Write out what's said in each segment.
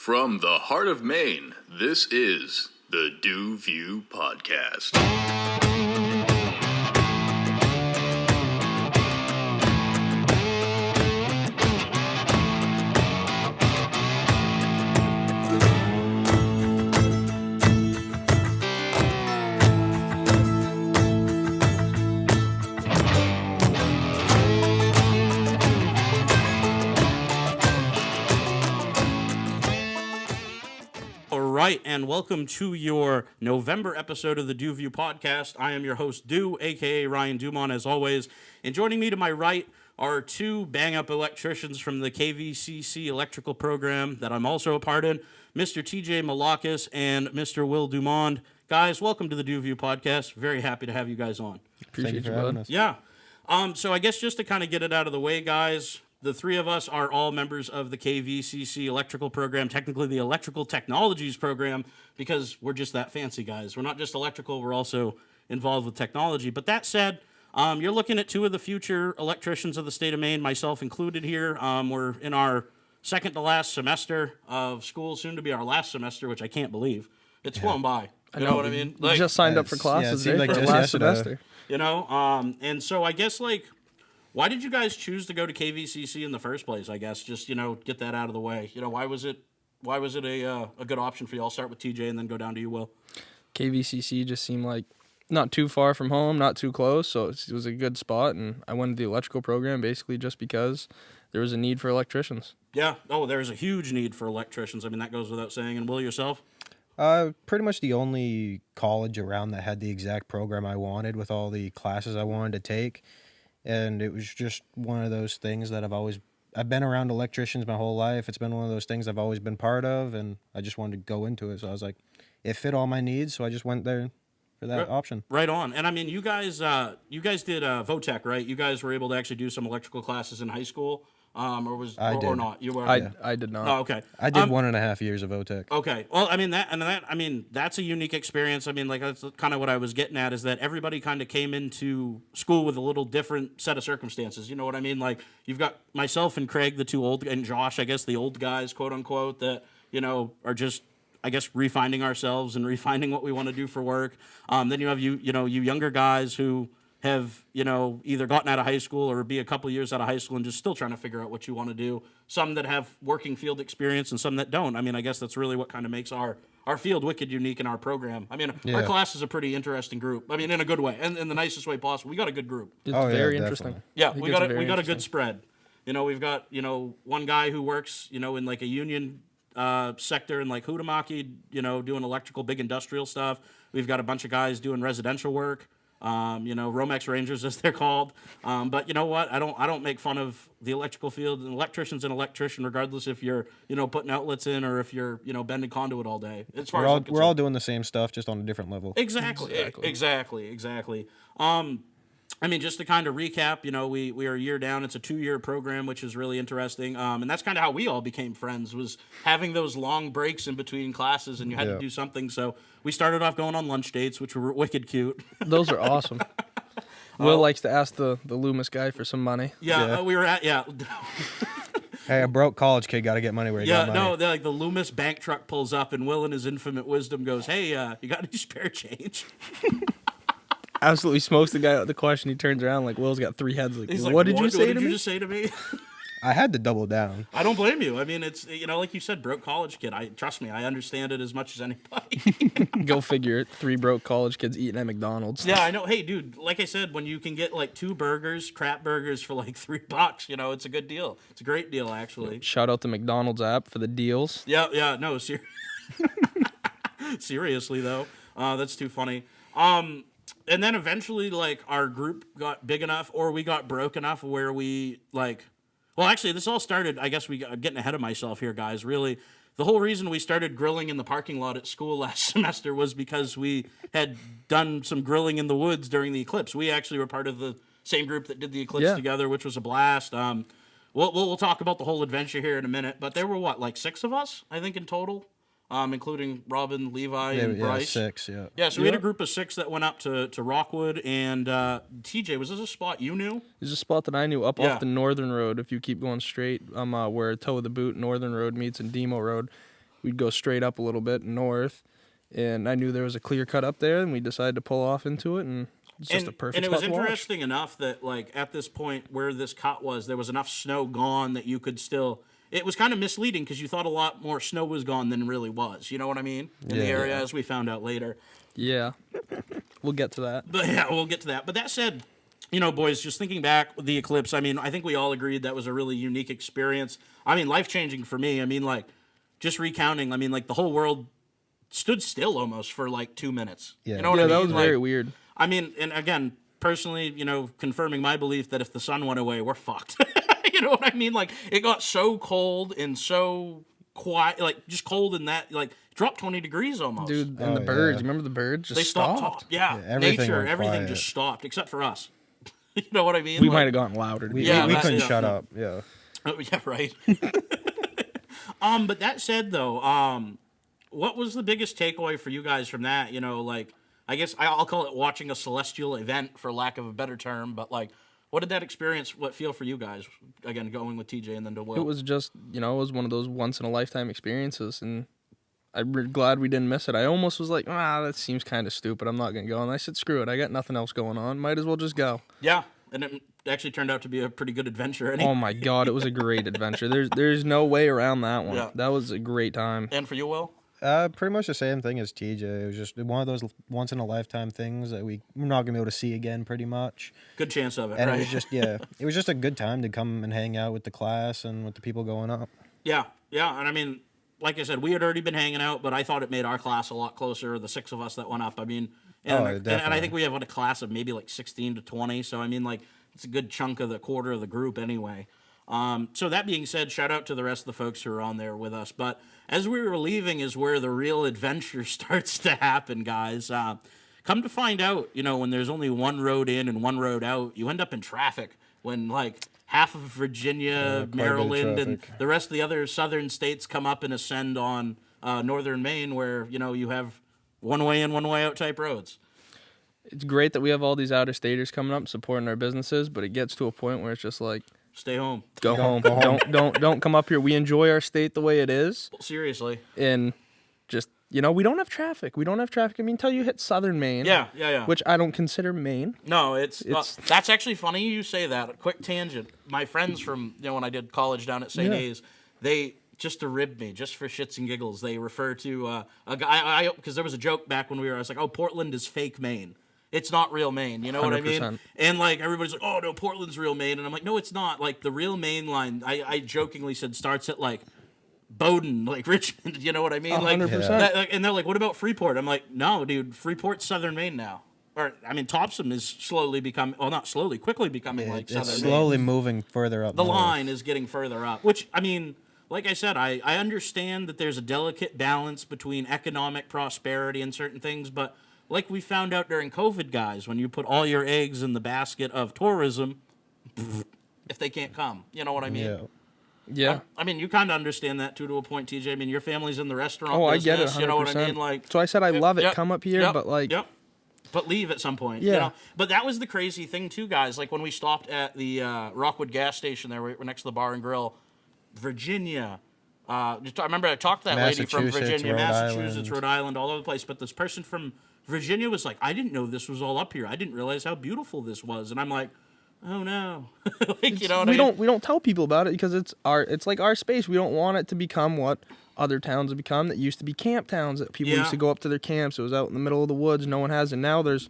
From the heart of Maine, this is the DuView Podcast. Right, and welcome to your November episode of the DuView Podcast. I am your host, Du, a.k.a. Ryan Dumond, as always. And joining me to my right are two bang-up electricians from the KVCC electrical program that I'm also a part in, Mr. TJ Mihalakis and Mr. Will Dumond. Guys, welcome to the DuView Podcast. Very happy to have you guys on. Appreciate you having us. Yeah. So I guess just to kind of get it out of the way, guys, the three of us are all members of the KVCC electrical program, technically the electrical technologies program, because we're just that fancy, guys. We're not just electrical, we're also involved with technology. But that said, you're looking at two of the future electricians of the state of Maine, myself included here. We're in our second to last semester of school, soon to be our last semester, which I can't believe. It's flown by. You know what I mean? We just signed up for classes for the last semester. You know, and so I guess, like, why did you guys choose to go to KVCC in the first place? I guess just get that out of the way. Why was it a good option for you? I'll start with TJ and then go down to you, Will. KVCC just seemed like not too far from home, not too close, so it was a good spot. And I went to the electrical program basically just because there was a need for electricians. Yeah. Oh, there's a huge need for electricians. I mean, that goes without saying. And Will, yourself? Pretty much the only college around that had the exact program I wanted with all the classes I wanted to take. And it was just one of those things that I've been around electricians my whole life. It's been one of those things I've always been part of, and I just wanted to go into it. So I was like, it fit all my needs, so I just went there for that option. Right on. And I mean, you guys did VOTEC, right? You guys were able to actually do some electrical classes in high school. Or not? You were. I did not. Oh, okay. I did 1.5 years of VOTEC. Okay. Well, I mean that's a unique experience. I mean, like, that's kind of what I was getting at, is that everybody kind of came into school with a little different set of circumstances. You know what I mean? Like, you've got myself and Craig, the two old, and Josh, I guess, the old guys, quote unquote, that are just, I guess, refining ourselves and refining what we want to do for work. Then you have you younger guys who have, either gotten out of high school or be a couple years out of high school and just still trying to figure out what you want to do. Some that have working field experience and some that don't. I mean, I guess that's really what kind of makes our field wicked unique in our program. I mean, our class is a pretty interesting group. I mean, in a good way, and in the nicest way possible. We got a good group. It's very interesting. Yeah, we got a good spread. We've got, one guy who works, in like a union sector in like Hutamaki, doing electrical, big industrial stuff. We've got a bunch of guys doing residential work. Romex Rangers, as they're called. But you know what? I don't make fun of the electrical field. An electrician's an electrician, regardless if you're, putting outlets in or if you're, bending conduit all day. We're all doing the same stuff, just on a different level. Exactly. I mean, just to kind of recap, we are a year down. It's a 2-year program, which is really interesting. And that's kind of how we all became friends, was having those long breaks in between classes, and you had to do something. So we started off going on lunch dates, which were wicked cute. Those are awesome. Will likes to ask the Loomis guy for some money. We were at, Hey, a broke college kid got to get money where he got money. No, like the Loomis bank truck pulls up, and Will, in his infinite wisdom, goes, "Hey, you got any spare change?" Absolutely smokes the guy out the question. He turns around like Will's got 3 heads. He's what did you say to me? What did you just say to me? I had to double down. I don't blame you. I mean, it's, like you said, broke college kid. Trust me, I understand it as much as anybody. Go figure it. 3 broke college kids eating at McDonald's. Yeah, I know. Hey, dude, like I said, when you can get like 2 burgers, crap burgers for like $3, it's a good deal. It's a great deal, actually. Shout out the McDonald's app for the deals. Yeah, no, seriously though, that's too funny. And then eventually, like, our group got big enough, or we got broke enough where we, like... Well, actually, this all started... I guess I'm getting ahead of myself here, guys. Really, the whole reason we started grilling in the parking lot at school last semester was because we had done some grilling in the woods during the Eclipse. We actually were part of the same group that did the Eclipse together, which was a blast. We'll talk about the whole adventure here in a minute, but there were, like 6 of us, I think, in total? Including Robin, Levi, and Bryce. 6, yeah. Yeah, so we had a group of 6 that went up to Rockwood, and TJ, was this a spot you knew? It was a spot that I knew up off the Northern Road. If you keep going straight, where Toe of the Boot Northern Road meets and Demo Road. we'd go straight up a little bit north, and I knew there was a clear cut up there, and we decided to pull off into it, and it's just a perfect spot to watch. And it was interesting enough that, like, at this point where this cut was, there was enough snow gone that you could still... It was kind of misleading because you thought a lot more snow was gone than really was. You know what I mean? In the area, as we found out later. Yeah. We'll get to that. But yeah, we'll get to that. But that said, you know, boys, just thinking back with the Eclipse, I mean, I think we all agreed that was a really unique experience. I mean, life-changing for me. I mean, like, just recounting, I mean, like, the whole world stood still almost for, like, 2 minutes. Yeah. You know what I mean? That was like, very weird. I mean, and again, personally, you know, confirming my belief that if the sun went away, we're fucked. You know what I mean? Like, it got so cold and so quiet, like, just cold in that, like, dropped 20 degrees almost. Dude, and the birds, remember the birds just they stopped. Yeah, everything nature, went everything quiet. just stopped, except for us. You know what I mean? We Like, might have gotten louder. To be We, Yeah, we that- couldn't yeah. shut up. Yeah. Oh, yeah, right. But that said, though, what was the biggest takeaway for you guys from that? You know, like, I guess I'll call it watching a celestial event, for lack of a better term. But, like, what did that experience feel for you guys? Again, going with TJ and then to Will. It was just, you know, it was one of those once-in-a-lifetime experiences, and I'm glad we didn't miss it. I almost was like, that seems kind of stupid. I'm not going to go. And I said, screw it. I got nothing else going on. Might as well just go. Yeah, and it actually turned out to be a pretty good adventure. Anyway. Oh, my God. It was a great adventure. There's no way around that one. Yeah. That was a great time. And for you, Will? Pretty much the same thing as TJ. It was just one of those once in a lifetime things that we're not gonna be able to see again, pretty much. Good chance of it, And right? it was just it was just a good time to come and hang out with the class and with the people going up. Yeah, and I mean, like I said, we had already been hanging out, but I thought it made our class a lot closer, the 6 of us that went up. I mean, and I definitely. think we have a class of maybe like 16 to 20, so I mean, like, it's a good chunk of the quarter of the group anyway. So that being said, shout out to the rest of the folks who are on there with us. But as we were leaving is where the real adventure starts to happen, guys. Come to find out, you know, when there's only one road in and one road out, you end up in traffic when, like, half of Virginia, quite a bit of Maryland, and traffic. the rest of the other southern states come up and ascend on northern Maine, where, you know, you have one way in, one way out type roads. It's great that we have all these out-of-staters coming up supporting our businesses, but it gets to a point where it's just like, Stay home. go home. Go home. Don't come up here. We enjoy our state the way it is, Seriously. and just, you know, we don't have traffic. I mean, until you hit southern Maine. Yeah. Which I don't consider Maine. No, it's that's actually funny you say that. A quick tangent. My friends from, you know, when I did college down at St. A's, they, just to rib me, just for shits and giggles, they refer to a guy, because there was a joke back when I was like, oh, Portland is fake Maine. It's not real Maine, you know what I mean? 100%. And, like, everybody's like, oh, no, Portland's real Maine. And I'm like, no, it's not. Like, the real Maine line, I jokingly said, starts at, like, Bowdoin, like Richmond, you know what I mean? 100%. And they're like, what about Freeport? I'm like, no, dude, Freeport's southern Maine now. Or, I mean, Topsom is slowly becoming, well, not slowly, quickly becoming, like, southern It's Maine. slowly moving further up. The north. line is getting further up, which, I mean, like I said, I understand that there's a delicate balance between economic prosperity and certain things, but like we found out during COVID, guys, when you put all your eggs in the basket of tourism, if they can't come, you know what I mean? Yeah. Yeah. I mean, you kind of understand that too, to a point, TJ. I mean, your family's in the restaurant Oh, I business, get it. 100%. you know what I mean? Like, so I said I love it. Yep, Come up here, yep, but like, yep. But leave at some point. Yeah. You know? But that was the crazy thing too, guys. Like when we stopped at the Rockwood gas station there, we're next to the bar and grill, Virginia. I remember I talked to that lady from Massachusetts, Virginia, Rhode Massachusetts, Island. Rhode Island, all over the place. But this person from Virginia was like, I didn't know this was all up here. I didn't realize how beautiful this was. And I'm like, oh no. Like, you know what I mean? we don't tell people about it because it's like our space. We don't want it to become what other towns have become that used to be camp towns that people used to go up to their camps. It was out in the middle of the woods. No one has it. Now there's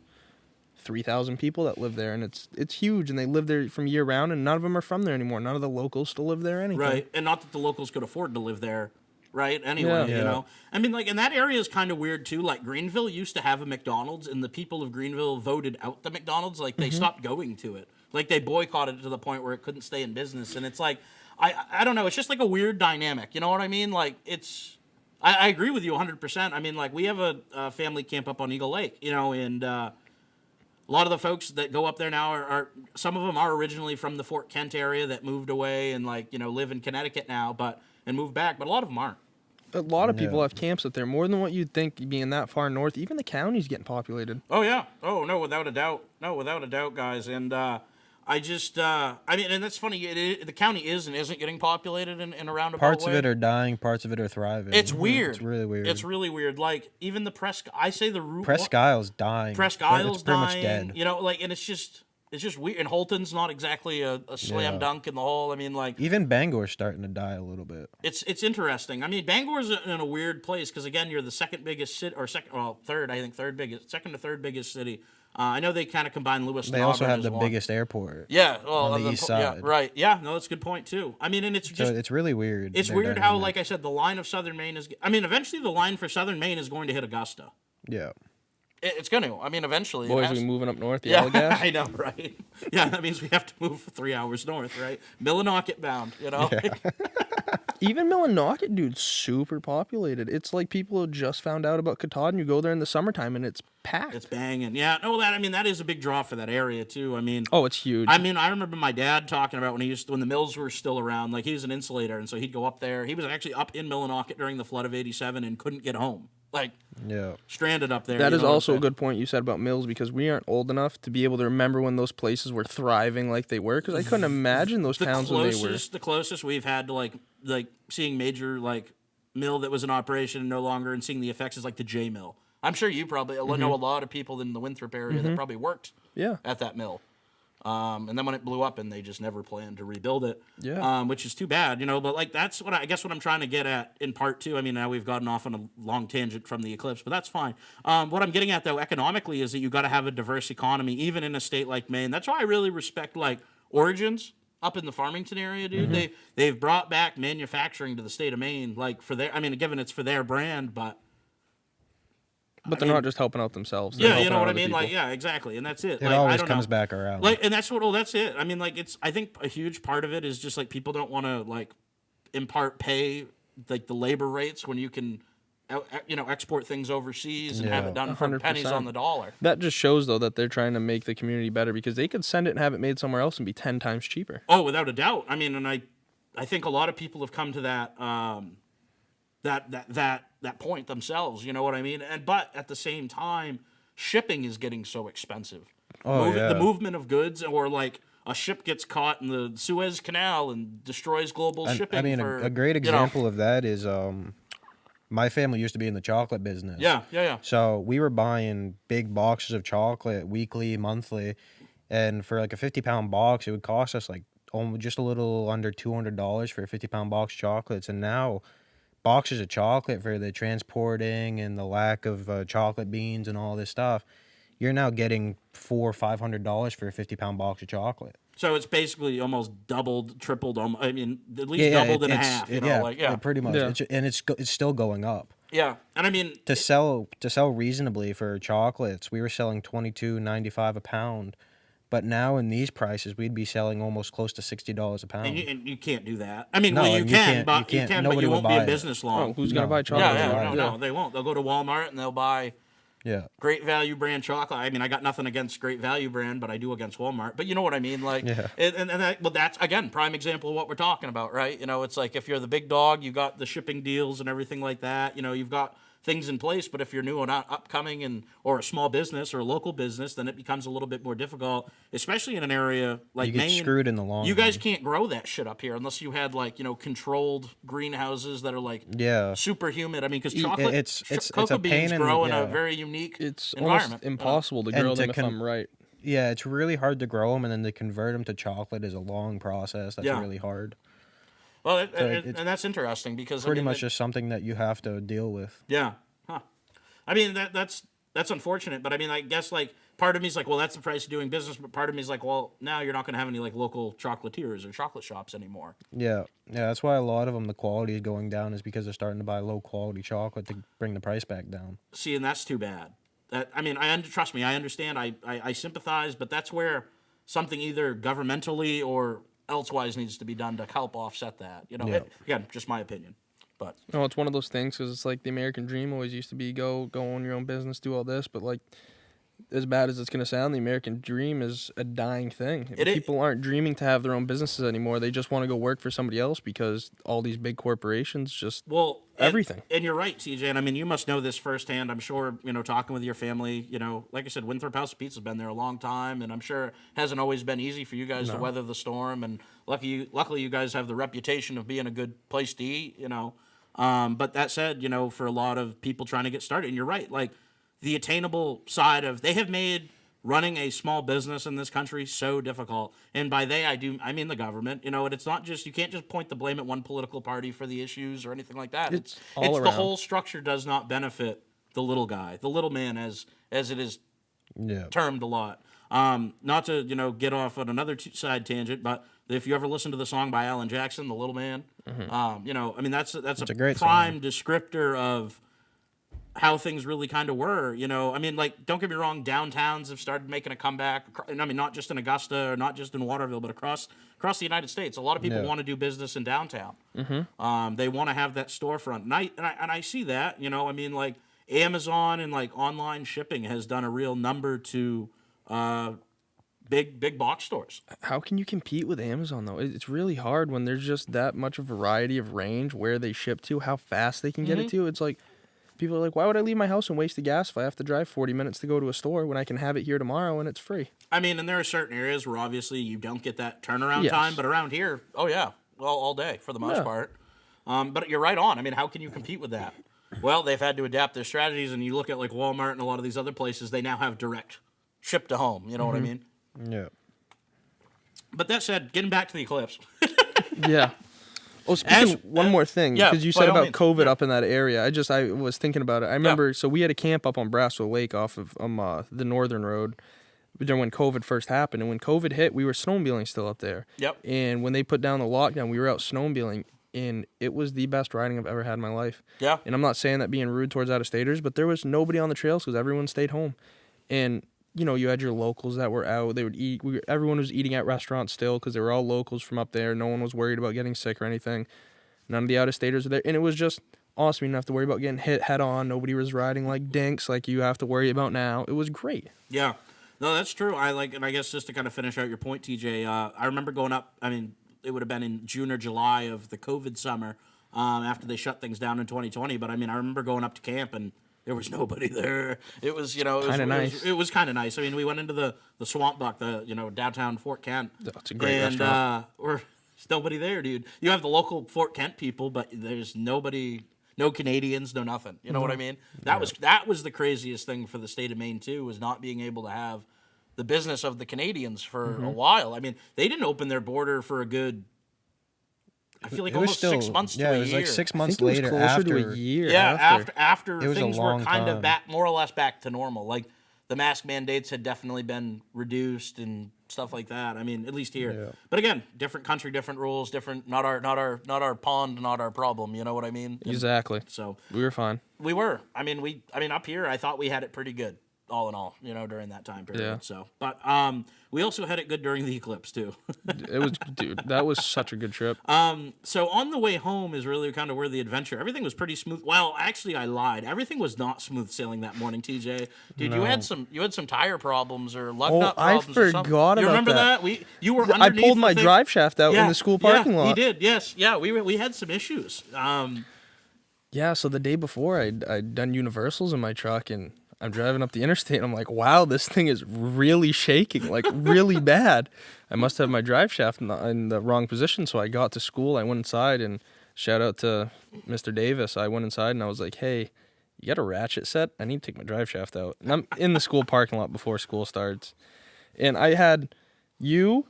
3,000 people that live there, and it's huge, and they live there from year round, and none of them are from there anymore. None of the locals still live there anything. Right, and not that the locals could afford to live there, right? Anyway, Yeah. you know? I mean, like, and that area is kind of weird, too. Like, Greenville used to have a McDonald's, and the people of Greenville voted out the McDonald's. Like, they stopped going to it. Like, they boycotted it to the point where it couldn't stay in business. And it's like, I don't know, it's just like a weird dynamic. You know what I mean? Like, it's... I agree with you 100%. I mean, like, we have a family camp up on Eagle Lake, you know, and... a lot of the folks that go up there now are some of them are originally from the Fort Kent area that moved away and, like, you know, live in Connecticut now, and moved back, but a lot of them aren't. A lot of people have camps up there, more than what you'd think being that far north. Even the county's getting populated. Oh, yeah. Oh, no, without a doubt. No, without a doubt, guys. And I just, I mean, and that's funny. The county is and isn't getting populated in a roundabout Parts way. of it are dying, parts of it are thriving. It's weird. It's really weird. It's really weird. Like even the I say the route. Presque Isle's dying. Presque but Isle's it's pretty dying. much dead. You know, like, and it's just weird. And Holton's not exactly a slam dunk in the hole. I mean, like Even Bangor's starting to die a little bit. it's interesting. I mean, Bangor's in a weird place because again, you're the second biggest city or third. I think second to third biggest city. I know they kind of combine Lewis. They and also Auburn have as the one. biggest airport. Yeah, well, on the east side. Yeah, right. Yeah, no, that's a good point too. I mean, and it's just So it's really weird. it's their weird how, dynamic. like I said, the line of Southern Maine is. I mean, eventually the line for Southern Maine is going to hit Augusta. Yeah. It's going to. I mean, eventually. Boys, it has we moving up north. The Yeah, Allegash. I know, right? Yeah, that means we have to move 3 hours north, right? Millinocket bound, you know? Even Millinocket, dude, super populated. It's like people who just found out about Katahdin. You go there in the summertime and it's packed. It's banging. Yeah, no, that is a big draw for that area too. I mean, Oh, it's huge. I mean, I remember my dad talking about when the mills were still around. Like he was an insulator, and so he'd go up there. He was actually up in Millinocket during the flood of '87 and couldn't get home. Like Yeah. stranded up there. That you is know what I'm also a saying? good point you said about mills because we aren't old enough to be able to remember when those places were thriving like they were. Because I couldn't imagine those towns when they were. The closest we've had to like seeing major like mill that was in operation and no longer and seeing the effects is like the J mill. I'm sure you probably know a lot of people in the Winthrop area that probably worked Yeah. at that mill. And then when it blew up and they just never planned to rebuild it, Yeah. which is too bad, you know. But like that's what I guess what I'm trying to get at in part two. I mean, now we've gotten off on a long tangent from the Eclipse, but that's fine. What I'm getting at though, economically, is that you got to have a diverse economy, even in a state like Maine. That's why I really respect like Origins up in the Farmington area, dude. They've brought back manufacturing to the state of Maine, like for their. I mean, given it's for their brand, but. But they're not just helping out themselves. They're Yeah, you helping know out what I other mean. people. Like, yeah, exactly, and that's it. It Like, I always don't comes know. back around. Like, and that's what. Well, that's it. I mean, like, it's. I think a huge part of it is just like people don't want to like impart pay like the labor rates when you can, export things overseas and have Yeah. it done for 100%. pennies on the dollar. That just shows though that they're trying to make the community better because they could send it and have it made somewhere else and be 10 times cheaper. Oh, without a doubt. I mean, and I think a lot of people have come to that. That point themselves. You know what I mean? But at the same time, shipping is getting so expensive. Oh, yeah. The movement of goods, or like a ship gets caught in the Suez Canal and destroys global shipping. I mean, a great example of that is my family used to be in the chocolate business. Yeah. So we were buying big boxes of chocolate weekly, monthly, and for like a 50-pound box, it would cost us like just a little under $200 for a 50-pound box of chocolates. And now boxes of chocolate for the transporting and the lack of chocolate beans and all this stuff, you're now getting $400 or $500 for a 50-pound box of chocolate. So it's basically almost doubled, tripled. I mean, at least doubled in half. Pretty much. Yeah. It's still going up. Yeah, and I mean, To sell reasonably for chocolates, we were selling $22.95 a pound, but now in these prices, we'd be selling almost close to $60 a pound. and you can't do that. I mean, No, well, you and you can, can't- but you can't- but nobody you will won't be buy in it. business long. Oh, who's gonna No. buy chocolate? No, they won't. They'll go to Walmart and they'll buy Yeah. Great Value brand chocolate. I mean, I got nothing against Great Value brand, but I do against Walmart. But you know what I mean? Like, Yeah. that's again prime example of what we're talking about, right? You know, it's like if you're the big dog, you got the shipping deals and everything like that. You know, you've got things in place. But if you're new and upcoming or a small business or a local business, then it becomes a little bit more difficult, especially in an area like You get Maine. screwed in the long You guys run. can't grow that shit up here unless you had like controlled greenhouses that are like Yeah. super humid. I mean, because it's cocoa a pain beans in- grow in a yeah. very unique It's environment. almost impossible to And grow to them if I'm right. Yeah, it's really hard to grow them, and then to convert them to chocolate is a long process. That's Yeah. really hard. Well, it's and that's interesting because Pretty I mean, much just something that you have to deal with. yeah. Huh. I mean that's unfortunate, but I mean I guess like part of me is like, well, that's the price of doing business, but part of me is like, well, now you're not going to have any like local chocolatiers or chocolate shops anymore. Yeah, that's why a lot of them, the quality is going down, is because they're starting to buy low quality chocolate to bring the price back down. See, and that's too bad. I mean, trust me, I understand. I sympathize, but that's where something either governmentally or elsewise needs to be done to help offset that. You know, Yeah. again, just my opinion. But No, it's one of those things because it's like the American dream always used to be go own your own business, do all this. But like, as bad as it's going to sound, the American dream is a dying thing. People aren't dreaming to have their own businesses anymore. They just want to go work for somebody else because all these big corporations just everything. And you're right, TJ. And I mean, you must know this firsthand. I'm sure, talking with your family, like I said, Winthrop House of Pizza's been there a long time, and I'm sure it hasn't always been easy for you guys to weather the storm. And luckily, you guys have the reputation of being a good place to eat, But that said, for a lot of people trying to get started, and you're right, like the attainable side of, they have made running a small business in this country so difficult. And by they, I mean the government, and it's not just, you can't just point the blame at one political party for the issues or anything like that. It's all around. The whole structure does not benefit the little guy, the little man, as it is termed a lot. Not to, get off on another side tangent, but if you ever listen to the song by Alan Jackson, The Little Man, I mean, that's a great prime descriptor of how things really kind of were, I mean, like, don't get me wrong, downtowns have started making a comeback. And I mean, not just in Augusta or not just in Waterville, but across the United States. A lot of people want to do business in downtown. They want to have that storefront. And I see that, I mean, like, Amazon and, like, online shipping has done a real number to big box stores. How can you compete with Amazon, though? It's really hard when there's just that much of variety of range, where they ship to, how fast they can get it to. It's like, people are like, why would I leave my house and waste the gas if I have to drive 40 minutes to go to a store when I can have it here tomorrow and it's free? I mean, and there are certain areas where obviously you don't get that turnaround time, but around here, well, all day for the most part. But you're right on. I mean, how can you compete with that? Well, they've had to adapt their strategies, and you look at like Walmart and a lot of these other places, they now have direct ship to home. You know what I mean? Yeah. But that said, getting back to the Eclipse. Yeah. Oh, speaking one more thing, because you said about COVID up in that area. I was thinking about it. I remember, so we had a camp up on Brasswell Lake off of the Northern Road during when COVID first happened. And when COVID hit, we were snowmobiling still up there. Yep. And when they put down the lockdown, we were out snowmobiling, and it was the best riding I've ever had in my life. Yeah. And I'm not saying that being rude towards out-of-staters, but there was nobody on the trails because everyone stayed home. And you had your locals that were out. They would eat. Everyone was eating at restaurants still because they were all locals from up there. No one was worried about getting sick or anything. None of the out-of-staters were there. And it was just awesome. You didn't have to worry about getting hit head-on. Nobody was riding like dinks like you have to worry about now. It was great. Yeah. No, that's true. And I guess just to kind of finish out your point, TJ, I remember going up, I mean, it would have been in June or July of the COVID summer after they shut things down in 2020. But, I mean, I remember going up to camp, and there was nobody there. It was, nice. It was kind of nice. I mean, we went into the Swamp Buck, downtown Fort Kent. That's a great restaurant. There's nobody there, dude. You have the local Fort Kent people, but there's nobody, no Canadians, no nothing. You know what I mean? That was the craziest thing for the state of Maine, too, was not being able to have the business of the Canadians for a while. I mean, they didn't open their border for a good, I feel like almost 6 months to a year. Yeah, it was like 6 months I think later. It was closer after, to a year. Yeah, after It was things a were long kind of time. back, more or less back to normal. Like the mask mandates had definitely been reduced and stuff like that. I mean, at least here. Yeah. But again, different country, different rules, different. Not our pond, not our problem. You know what I mean? Exactly. So we were fine. we were. I mean, up here, I thought we had it pretty good, all in all. During that time period. Yeah. So, but we also had it good during the eclipse too. It was, dude, that was such a good trip. So on the way home is really kind of where the adventure. Everything was pretty smooth. Well, actually, I lied. Everything was not smooth sailing that morning, TJ. Dude, No. you had some tire problems or lug Oh, nut I problems. or something. forgot You about remember that. You were. I Underneath pulled my the thing. drive shaft out in the school parking lot. You did. Yes. Yeah. We had some issues. Yeah, so the day before, I'd done universals in my truck, and I'm driving up the interstate, and I'm like, wow, this thing is really shaking, like really bad. I must have my drive shaft in the wrong position, so I got to school, I went inside, and shout out to Mr. Davis. I went inside, and I was like, hey, you got a ratchet set? I need to take my drive shaft out. And I'm in the school parking lot before school starts. And I had you,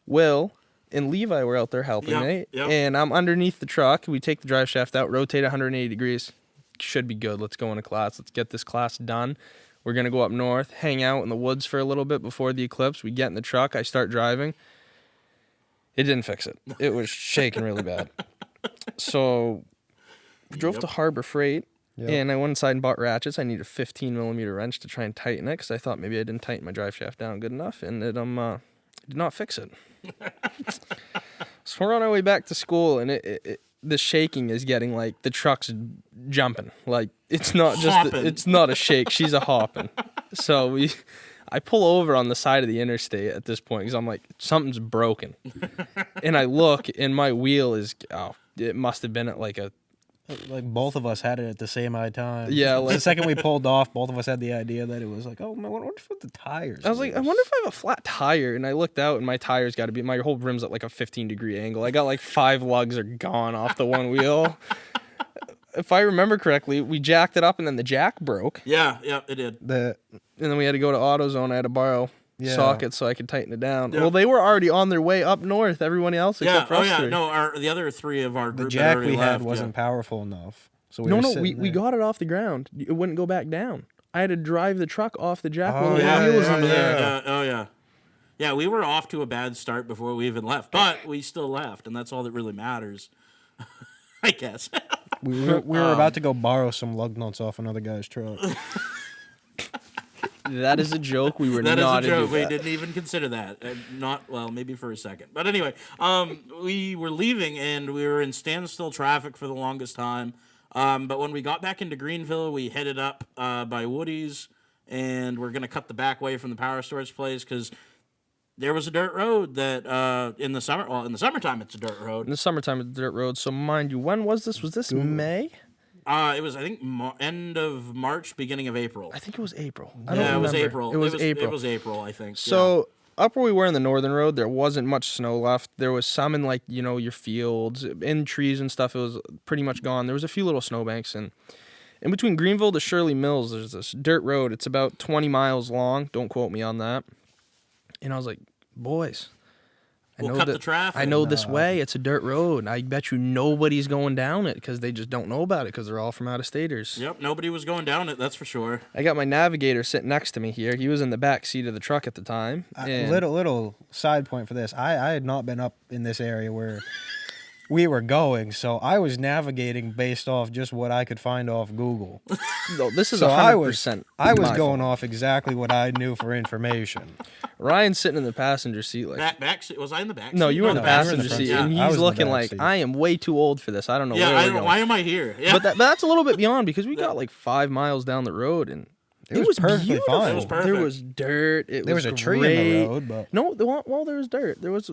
Will, and Levi were out there helping me. Yep. And I'm underneath the truck. We take the drive shaft out, rotate 180 degrees. Should be good. Let's go into class. Let's get this class done. We're going to go up north, hang out in the woods for a little bit before the eclipse. We get in the truck. I start driving. It didn't fix it. It was shaking really bad. So we drove to Harbor Freight, and I went inside and bought ratchets. I need a 15-millimeter wrench to try and tighten it because I thought maybe I didn't tighten my drive shaft down good enough, and it did not fix it. So we're on our way back to school, and the shaking is getting like the truck's jumping. Like it's not just it's not a shake. She's a hopping. So I pull over on the side of the interstate at this point because I'm like something's broken, and I look and my wheel is it must have been at like a Like both of us had it at the same time. Yeah, like- the second we pulled off, both of us had the idea that it was like, oh man, what if the tires? I was like, I wonder if I have a flat tire. And I looked out, and my tire's got to be, my whole rim's at like a 15-degree angle. I got like 5 lugs are gone off the one wheel. If I remember correctly, we jacked it up, and then the jack broke. Yeah, it did. And then we had to go to AutoZone. I had to borrow sockets so I could tighten it down. Yeah. Well, they were already on their way up north. Everyone else except for us three. No, the other 3 of our the group jack had already we had left, wasn't powerful enough. So we No, were no, sitting we there. got it off the ground. It wouldn't go back down. I had to drive the truck off the jack while Oh, the yeah, wheel was yeah, in the air. Yeah, we were off to a bad start before we even left, but we still left, and that's all that really matters, I guess. We were about to go borrow some lug nuts off another guy's truck. That is a joke. We were That not is a joke. into We that. didn't even consider that. Maybe for a second. But anyway, we were leaving, and we were in standstill traffic for the longest time. But when we got back into Greenville, we headed up by Woody's, and we're going to cut the back way from the power storage place because there was a dirt road that in the summertime it's a dirt road. In the summertime, it's a dirt road. So mind you, when was this? Was this May? It was, I think, end of March, beginning of April. I think it was April. I don't Yeah, it was remember. April. It was April. It was April, I think. So up where we were in the northern road, there wasn't much snow left. There was some in like your fields, in trees and stuff. It was pretty much gone. There was a few little snowbanks, and in between Greenville to Shirley Mills, there's this dirt road. It's about 20 miles long. Don't quote me on that. And I was like, boys, We'll cut the traffic. I know this way. It's a dirt road. I bet you nobody's going down it because they just don't know about it because they're all from out-of-staters. Yep, nobody was going down it, that's for sure. I got my navigator sitting next to me here. He was in the back seat of the truck at the time. And Little side point for this. I had not been up in this area where we were going, so I was navigating based off just what I could find off Google. No, this is So 100%. I was my going fault. off exactly what I knew for information. Ryan's sitting in the passenger seat like. Back seat. Was I in the back seat? No, you were in the No, you were in passenger the front seat, seat. and I was he's in the looking back like, seat. I am way too old for this. I don't know Yeah, where we're going. why am I here? Yeah. But that's a little bit beyond because we got like 5 miles down the road, and it was perfectly beautiful. fine. It was There perfect. was dirt. There was a tree in the great. road, but No, there was dirt. There was.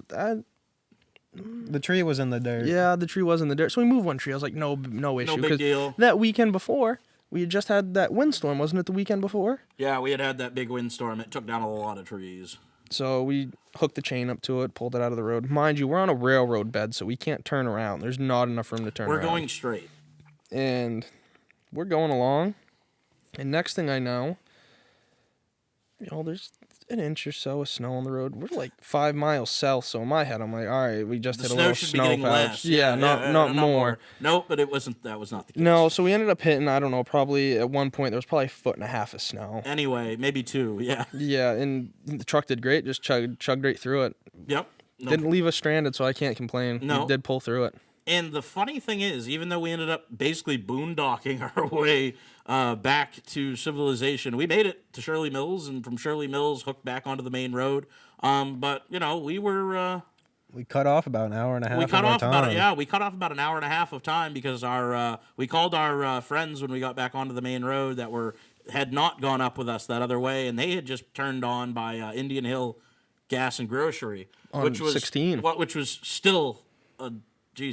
the tree was in the dirt. Yeah, the tree was in the dirt. So we moved one tree. I was like, no issue. big 'cause deal. That weekend before, we had just had that windstorm, wasn't it? The weekend before. Yeah, we had that big windstorm. It took down a lot of trees. So we hooked the chain up to it, pulled it out of the road. Mind you, we're on a railroad bed, so we can't turn around. There's not enough room to turn We're around. going straight. And we're going along. And next thing I know, there's an inch or so of snow on the road. We're like 5 miles south, so in my head, I'm like, all right, we just The hit a snow little should be snow getting patch. less. Yeah, not more. Nope, but it wasn't. That was not the case. No, so we ended up hitting, I don't know, probably at one point, there was probably 1.5 feet of snow. Anyway, maybe 2. Yeah. Yeah, and the truck did great, just chugged right through it. Yep. No. Didn't leave us stranded, so I can't complain. No. We did pull through it. And the funny thing is, even though we ended up basically boondocking our way back to civilization, we made it to Shirley Mills, and from Shirley Mills hooked back onto the main road. But we were We cut off about an hour and a half. we cut of our off time. we cut off about an hour and a half of time because we called our friends when we got back onto the main road that had not gone up with us that other way, and they had just turned on by Indian Hill Gas and Grocery, On which was 16. which was still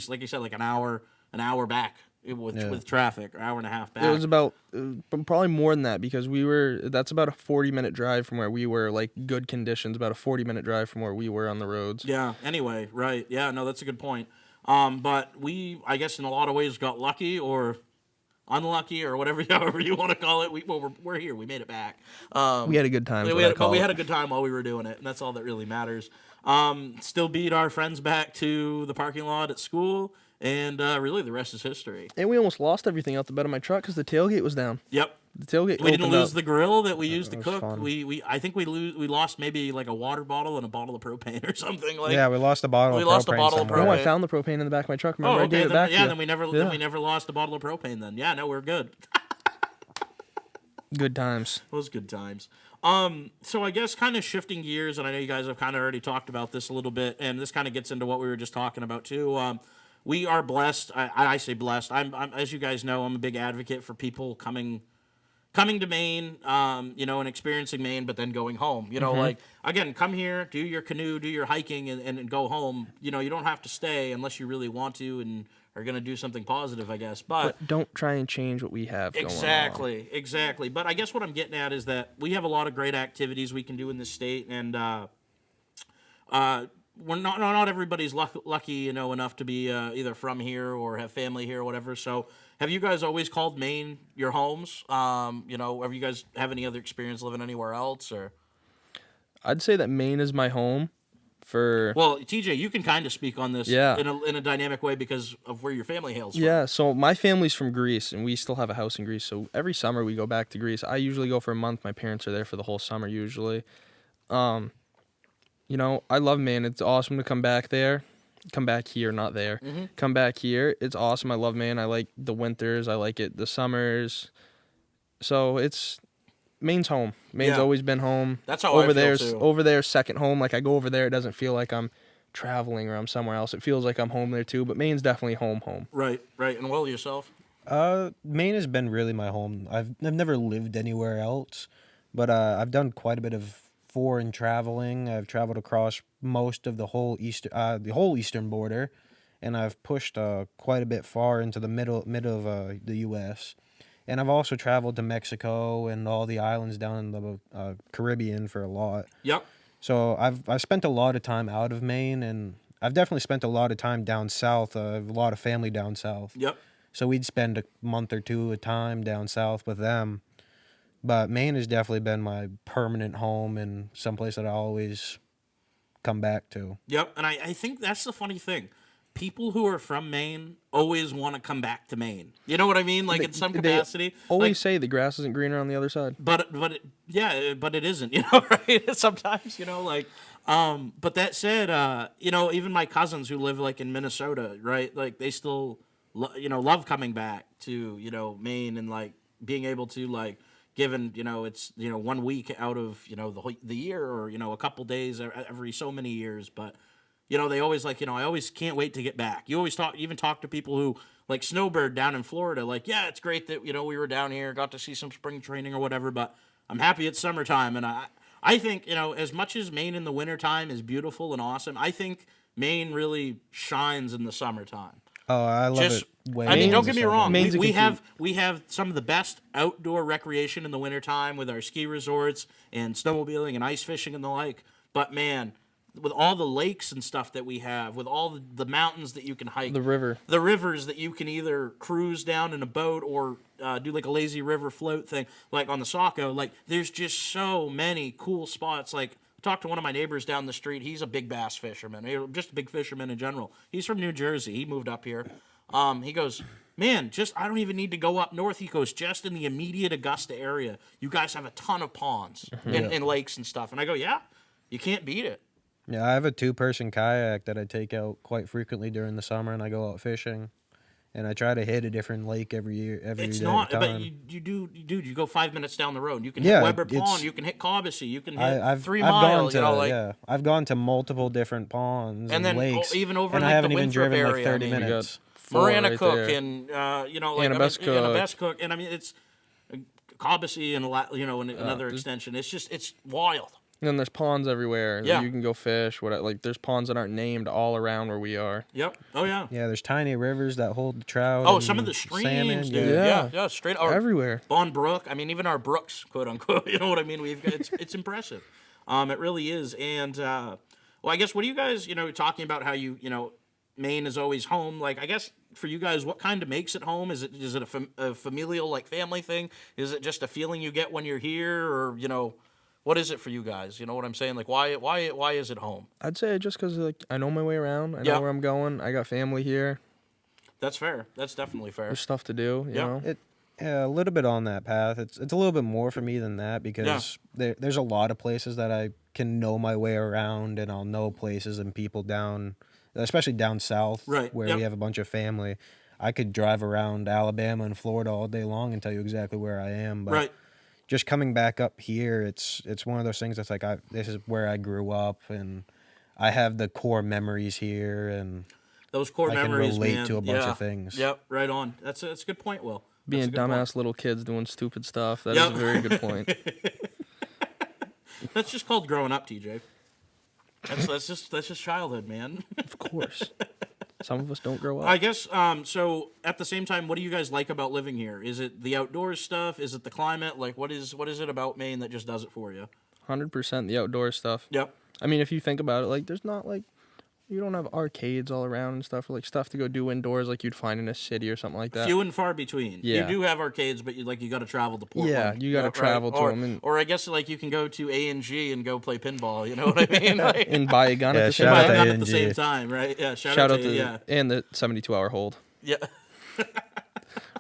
like you said, like an hour back with traffic, or hour and a half back. It was about probably more than that because that's about a 40-minute drive from where we were, like good conditions, about a 40-minute drive from where we were on the roads. Yeah, anyway, right. Yeah, no, that's a good point. But we, I guess in a lot of ways, got lucky or unlucky or however you want to call it. We're here. We made it back. We had a good time. We had a good time while we were doing it, and that's all that really matters. Still beat our friends back to the parking lot at school, and really the rest is history. And we almost lost everything out the bed of my truck because the tailgate was down. Yep. The tailgate. We didn't opened lose up. the grill that we used to was cook. fun. I think we lost maybe like a water bottle and a bottle of propane or something like. Yeah, we lost a bottle. We of lost a propane bottle of somewhere. No, I propane. found the propane in the back of my truck. Remember, Oh, I gave okay. it back to you. Then we never lost a bottle of propane. Then no, we're good. Good times. Those good times. So I guess kind of shifting gears, and I know you guys have kind of already talked about this a little bit, and this kind of gets into what we were just talking about too. We are blessed. I say blessed. I'm as you guys know, I'm a big advocate for people coming to Maine, and experiencing Maine, but then going home. Like again, come here, do your canoe, do your hiking, and go home. You don't have to stay unless you really want to, and are going to do something positive, I guess. But don't try and change what we have going on. Exactly. But I guess what I'm getting at is that we have a lot of great activities we can do in this state, and we're not everybody's lucky, enough to be either from here or have family here or whatever. So, have you guys always called Maine your homes? Have you guys have any other experience living anywhere else, or? I'd say that Maine is my home. Well, TJ, you can kind of speak on this in a dynamic way because of where your family hails from. Yeah, so my family's from Greece, and we still have a house in Greece. So every summer we go back to Greece. I usually go for a month. My parents are there for the whole summer usually. I love Maine. It's awesome to come back there. Come back here, not there. Mm-hmm. Come back here. It's awesome. I love Maine. I like the winters. I like it the summers. So Maine's home. Maine's always been home. That's how I feel too. Over there's second home. Like I go over there, it doesn't feel like I'm traveling or I'm somewhere else. It feels like I'm home there too. But Maine's definitely home. Right. And Will, yourself? Maine has been really my home. I've never lived anywhere else, but I've done quite a bit of foreign traveling. I've traveled across most of the whole eastern border, and I've pushed quite a bit far into the middle of the U.S. And I've also traveled to Mexico and all the islands down in the Caribbean for a lot. Yep. So I've spent a lot of time out of Maine, and I've definitely spent a lot of time down south. I have a lot of family down south. Yep. So we'd spend a month or two at a time down south with them. But Maine has definitely been my permanent home and someplace that I always come back to. Yep, and I think that's the funny thing. People who are from Maine always want to come back to Maine. You know what I mean? Like in some capacity. They always say the grass isn't greener on the other side. But it isn't, right? Sometimes, but that said, even my cousins who live like in Minnesota, right? Like they still, love coming back to, Maine and like being able to like, given, it's, 1 week out of, the year or, a couple days every so many years, but they always like, I always can't wait to get back. You always talk to people who like Snowbird down in Florida, like, yeah, it's great that, we were down here, got to see some spring training or whatever, but I'm happy it's summertime. And I think, as much as Maine in the wintertime is beautiful and awesome, I think Maine really shines in the summertime. Oh, I love it. Don't get me wrong. We have some of the best outdoor recreation in the wintertime with our ski resorts and snowmobiling and ice fishing and the like. But man, with all the lakes and stuff that we have, with all the mountains that you can hike, the rivers that you can either cruise down in a boat or do like a lazy river float thing, like on the Saco, like there's just so many cool spots. Like I talked to one of my neighbors down the street. He's a big bass fisherman, just a big fisherman in general. He's from New Jersey. He moved up here. He goes, man, I don't even need to go up north. He goes, just in the immediate Augusta area, you guys have a ton of ponds and lakes and stuff. And I go, yeah, you can't beat it. Yeah, I have a 2-person kayak that I take out quite frequently during the summer, and I go out fishing, and I try to hit a different lake every year. It's not, but you go 5 minutes down the road. You can hit Weber Pond, you can hit Cobbessy, you can hit 3 Mile. I've gone to multiple different ponds and then lakes, even over and like I haven't the even driven area, like 30 minutes. Maranacook and Annabescook, and it's Cobbessy and another extension. It's wild. And then there's ponds everywhere. Yeah. You can go fish. There's ponds that aren't named all around where we are. Yep. Oh, yeah. Yeah, there's tiny rivers that hold the trout. Oh, some of the streams, salmon, dude. Yeah, straight everywhere. Bond Brook. I mean, even our brooks, quote unquote. You know what I mean? It's impressive. It really is. And I guess what do you guys, talking about how Maine is always home. Like, I guess for you guys, what kind of makes it home? Is it a familial like family thing? Is it just a feeling you get when you're here, or what is it for you guys? You know what I'm saying? Like, why is it home? I'd say just because I know my way around. I know where I'm going. I got family here. That's fair. That's definitely fair. There's stuff to do. You know. A little bit on that path. It's a little bit more for me than that because there's a lot of places that I can know my way around, and I'll know places and people down, especially down south, where we have a bunch of family. I could drive around Alabama and Florida all day long and tell you exactly where I am. But just coming back up here, it's one of those things that's like this is where I grew up, and I have the core memories here, and those core memories can relate to a bunch of things. Yep, right on. That's a good point, Will. Being dumbass little kids doing stupid stuff. That is a very good point. That's just called growing up, TJ. That's just childhood, man. Of course. Some of us don't grow up. I guess, so at the same time, what do you guys like about living here? Is it the outdoors stuff? Is it the climate? Like, what is it about Maine that just does it for you? 100% the outdoor stuff. Yep. I mean, if you think about it, like, there's not, like, you don't have arcades all around and stuff, or, like, stuff to go do indoors like you'd find in a city or something like that. Few and far between. Yeah. You do have arcades, but you got to travel to Portland. Yeah, you got to travel to them. Or I guess, like, you can go to A&G and go play pinball, you know what I mean? Like, And buy a gun Yeah, at the same shout out buy a to gun time. at the A&G. same time, right? Yeah, Shout out to yeah. and the 72-hour hold. Yeah.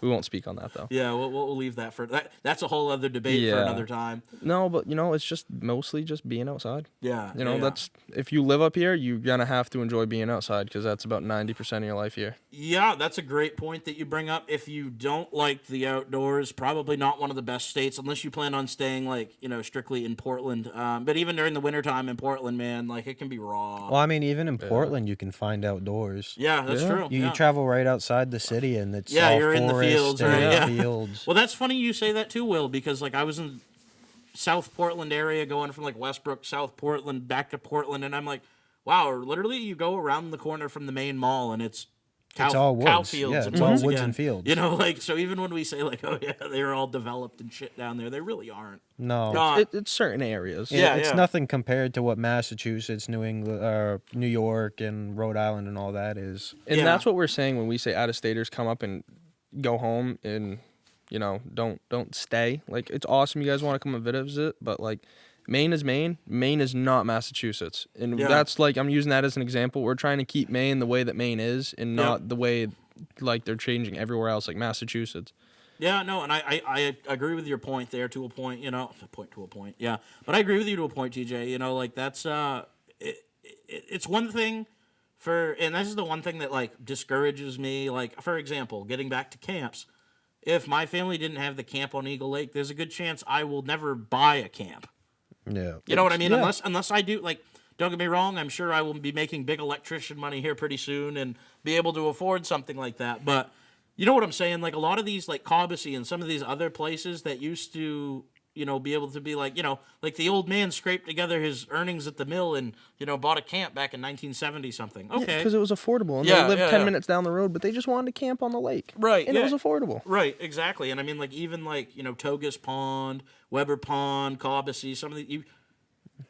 We won't speak on that, though. Yeah, we'll leave that for that. That's a whole other debate for Yeah. another time. No, but, it's just mostly just being outside. Yeah. You know, yeah. if you live up here, you're going to have to enjoy being outside because that's about 90% of your life here. Yeah, that's a great point that you bring up. If you don't like the outdoors, probably not one of the best states unless you plan on staying, like, strictly in Portland. But even during the wintertime in Portland, man, like, it can be raw. Well, I mean, even in Portland, you can find outdoors. Yeah, that's Yeah. true. You travel right outside the city, and it's Yeah, all you're in the forest fields, and right? Yeah. fields. Well, that's funny you say that too, Will, because, like, I was in South Portland area going from, like, Westbrook, South Portland, back to Portland, and I'm like, wow, literally you go around the corner from the main mall, and it's It's all woods. cow fields Yeah, and it's all woods woods again. and fields. Like, so even when we say, like, oh, yeah, they're all developed and shit down there, they really aren't. No. It's certain areas. Yeah. It's nothing compared to what Massachusetts, New England, New York, and Rhode Island and all that is. And Yeah. that's what we're saying when we say out-of-staters come up and go home and, don't stay. Like, it's awesome you guys want to come and visit, but, like, Maine is Maine. Maine is not Massachusetts. And Yeah. that's, like, I'm using that as an example. We're trying to keep Maine the way that Maine is and not the way, like, they're changing everywhere else, like Massachusetts. Yeah, no, and I agree with your point there to a point, to a point, yeah. But I agree with you to a point, TJ. Like, that's, it's one thing and this is the one thing that, like, discourages me. Like, for example, getting back to camps. If my family didn't have the camp on Eagle Lake, there's a good chance I will never buy a camp. Yeah. You know what I mean? Yeah. Unless I do, like, don't get me wrong, I'm sure I will be making big electrician money here pretty soon and be able to afford something like that. But you know what I'm saying? Like, a lot of these, like, Cobussy and some of these other places that used to, be able to be like, like the old man scraped together his earnings at the mill and, bought a camp back in 1970 something. Okay. Because it was affordable. And Yeah, they lived yeah, 10 yeah. minutes down the road, but they just wanted to camp on the lake. Right, And yeah. it was affordable. Right, exactly. And I mean, like, even like, Togus Pond, Weber Pond, Cobussy, some of the,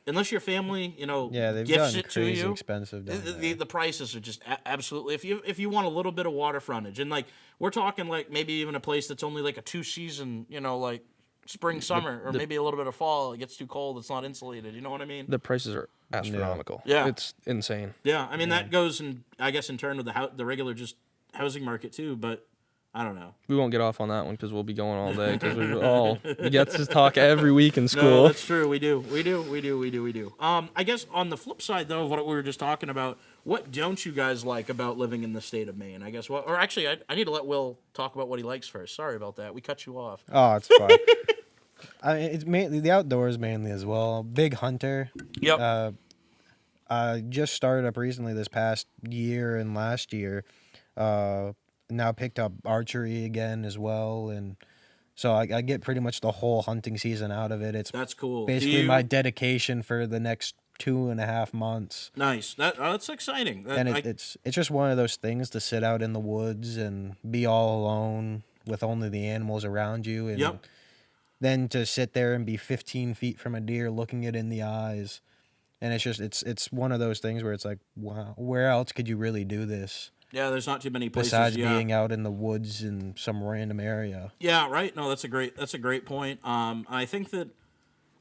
unless your family, Yeah, they've gifts gotten it to crazy you, expensive down the prices are just absolutely. If you want a little bit of water frontage, and like we're talking like maybe even a place that's only like a 2-season, like spring, summer, or maybe a little bit of fall. It gets too cold, it's not insulated. You know what I mean? The prices are astronomical. Yeah. It's insane. Yeah, I mean that goes in, I guess, in turn with the regular just housing market too. But I don't know. We won't get off on that one because we'll be going all day because we get to talk every week in school. No, that's true. We do. I guess on the flip side, though, of what we were just talking about, what don't you guys like about living in the state of Maine? I guess or actually, I need to let Will talk about what he likes first. Sorry about that. We cut you off. Oh, it's fine. I mean, it's mainly the outdoors mainly as well. Big hunter. Yep. I just started up recently this past year and last year. Now picked up archery again as well, and so I get pretty much the whole hunting season out of it. It's That's cool. basically my dedication for the next 2.5 months. Nice. That's exciting. And it's just one of those things to sit out in the woods and be all alone with only the animals around you, and Yep. then to sit there and be 15 feet from a deer looking it in the eyes. And it's just it's one of those things where it's like, wow, where else could you really do this Yeah, there's not too many places. besides yeah. being out in the woods in some random area? Yeah, right. No, that's a great point. I think that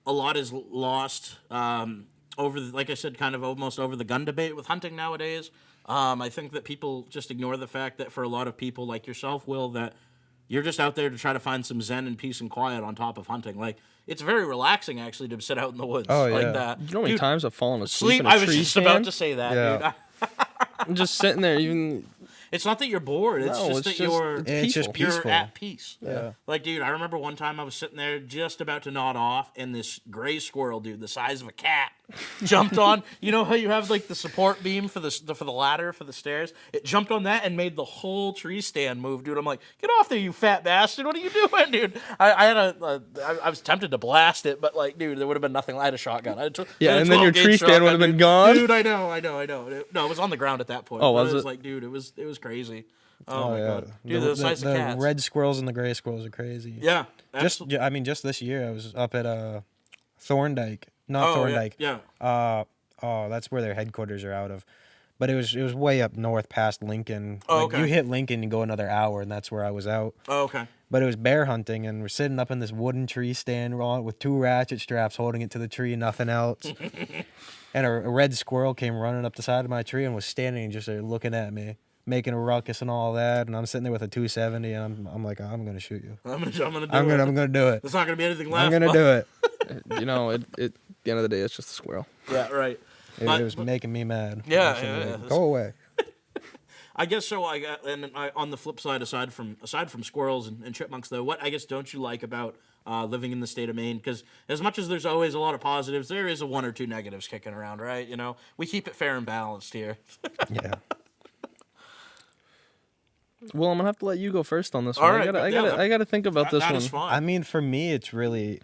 a lot is lost over, like I said, kind of almost over the gun debate with hunting nowadays. I think that people just ignore the fact that for a lot of people like yourself, Will, that you're just out there to try to find some zen and peace and quiet on top of hunting. Like, it's very relaxing actually to sit out in the woods Oh, like yeah. that. You know how many Dude, times I've fallen asleep in a I was tree just stand? about to say that, Yeah. dude. I'm just sitting there. Even It's not that you're bored. It's No, just it's that just- you're It's just peaceful. peaceful. You're at peace. Yeah. Like, dude, I remember one time I was sitting there just about to nod off, and this gray squirrel, dude, the size of a cat, jumped on. You know how you have like the support beam for the ladder for the stairs? It jumped on that and made the whole tree stand move, dude. I'm like, get off there, you fat bastard! What are you doing, dude? I was tempted to blast it, but like, dude, there would have been nothing. I had a shotgun. And then your tree stand would have been gone. Dude, I know. No, it was on the ground at that point. Oh, was it? it? Was like, dude, it was crazy. Oh my god, dude, the the size of cats. red squirrels and the gray squirrels are crazy. Yeah, just this year I was up at Thorndike, not Thorndike. Yeah. That's where their headquarters are out of, but it was way up north past Lincoln. Oh, okay. You hit Lincoln, you go another hour, and that's where I was out. Oh, okay. But it was bear hunting, and we're sitting up in this wooden tree stand with 2 ratchet straps holding it to the tree, nothing else. And a red squirrel came running up the side of my tree and was standing and just looking at me, making a ruckus and all that. And I'm sitting there with a 270, and I'm like, I'm gonna shoot you. I'm gonna do it. There's not gonna be anything left. I'm gonna do it. At the end of the day, it's just a squirrel. Yeah, right. It was making me mad. Yeah. Go away. I guess so. On the flip side, aside from squirrels and chipmunks, though, what I guess don't you like about living in the state of Maine? Because as much as there's always a lot of positives, there is a 1 or 2 negatives kicking around, right? You know, we keep it fair and balanced here. Yeah. Well, I'm gonna have to let you go first on this All one. right, I gotta think about this that one. is fine. I mean, for me, it's really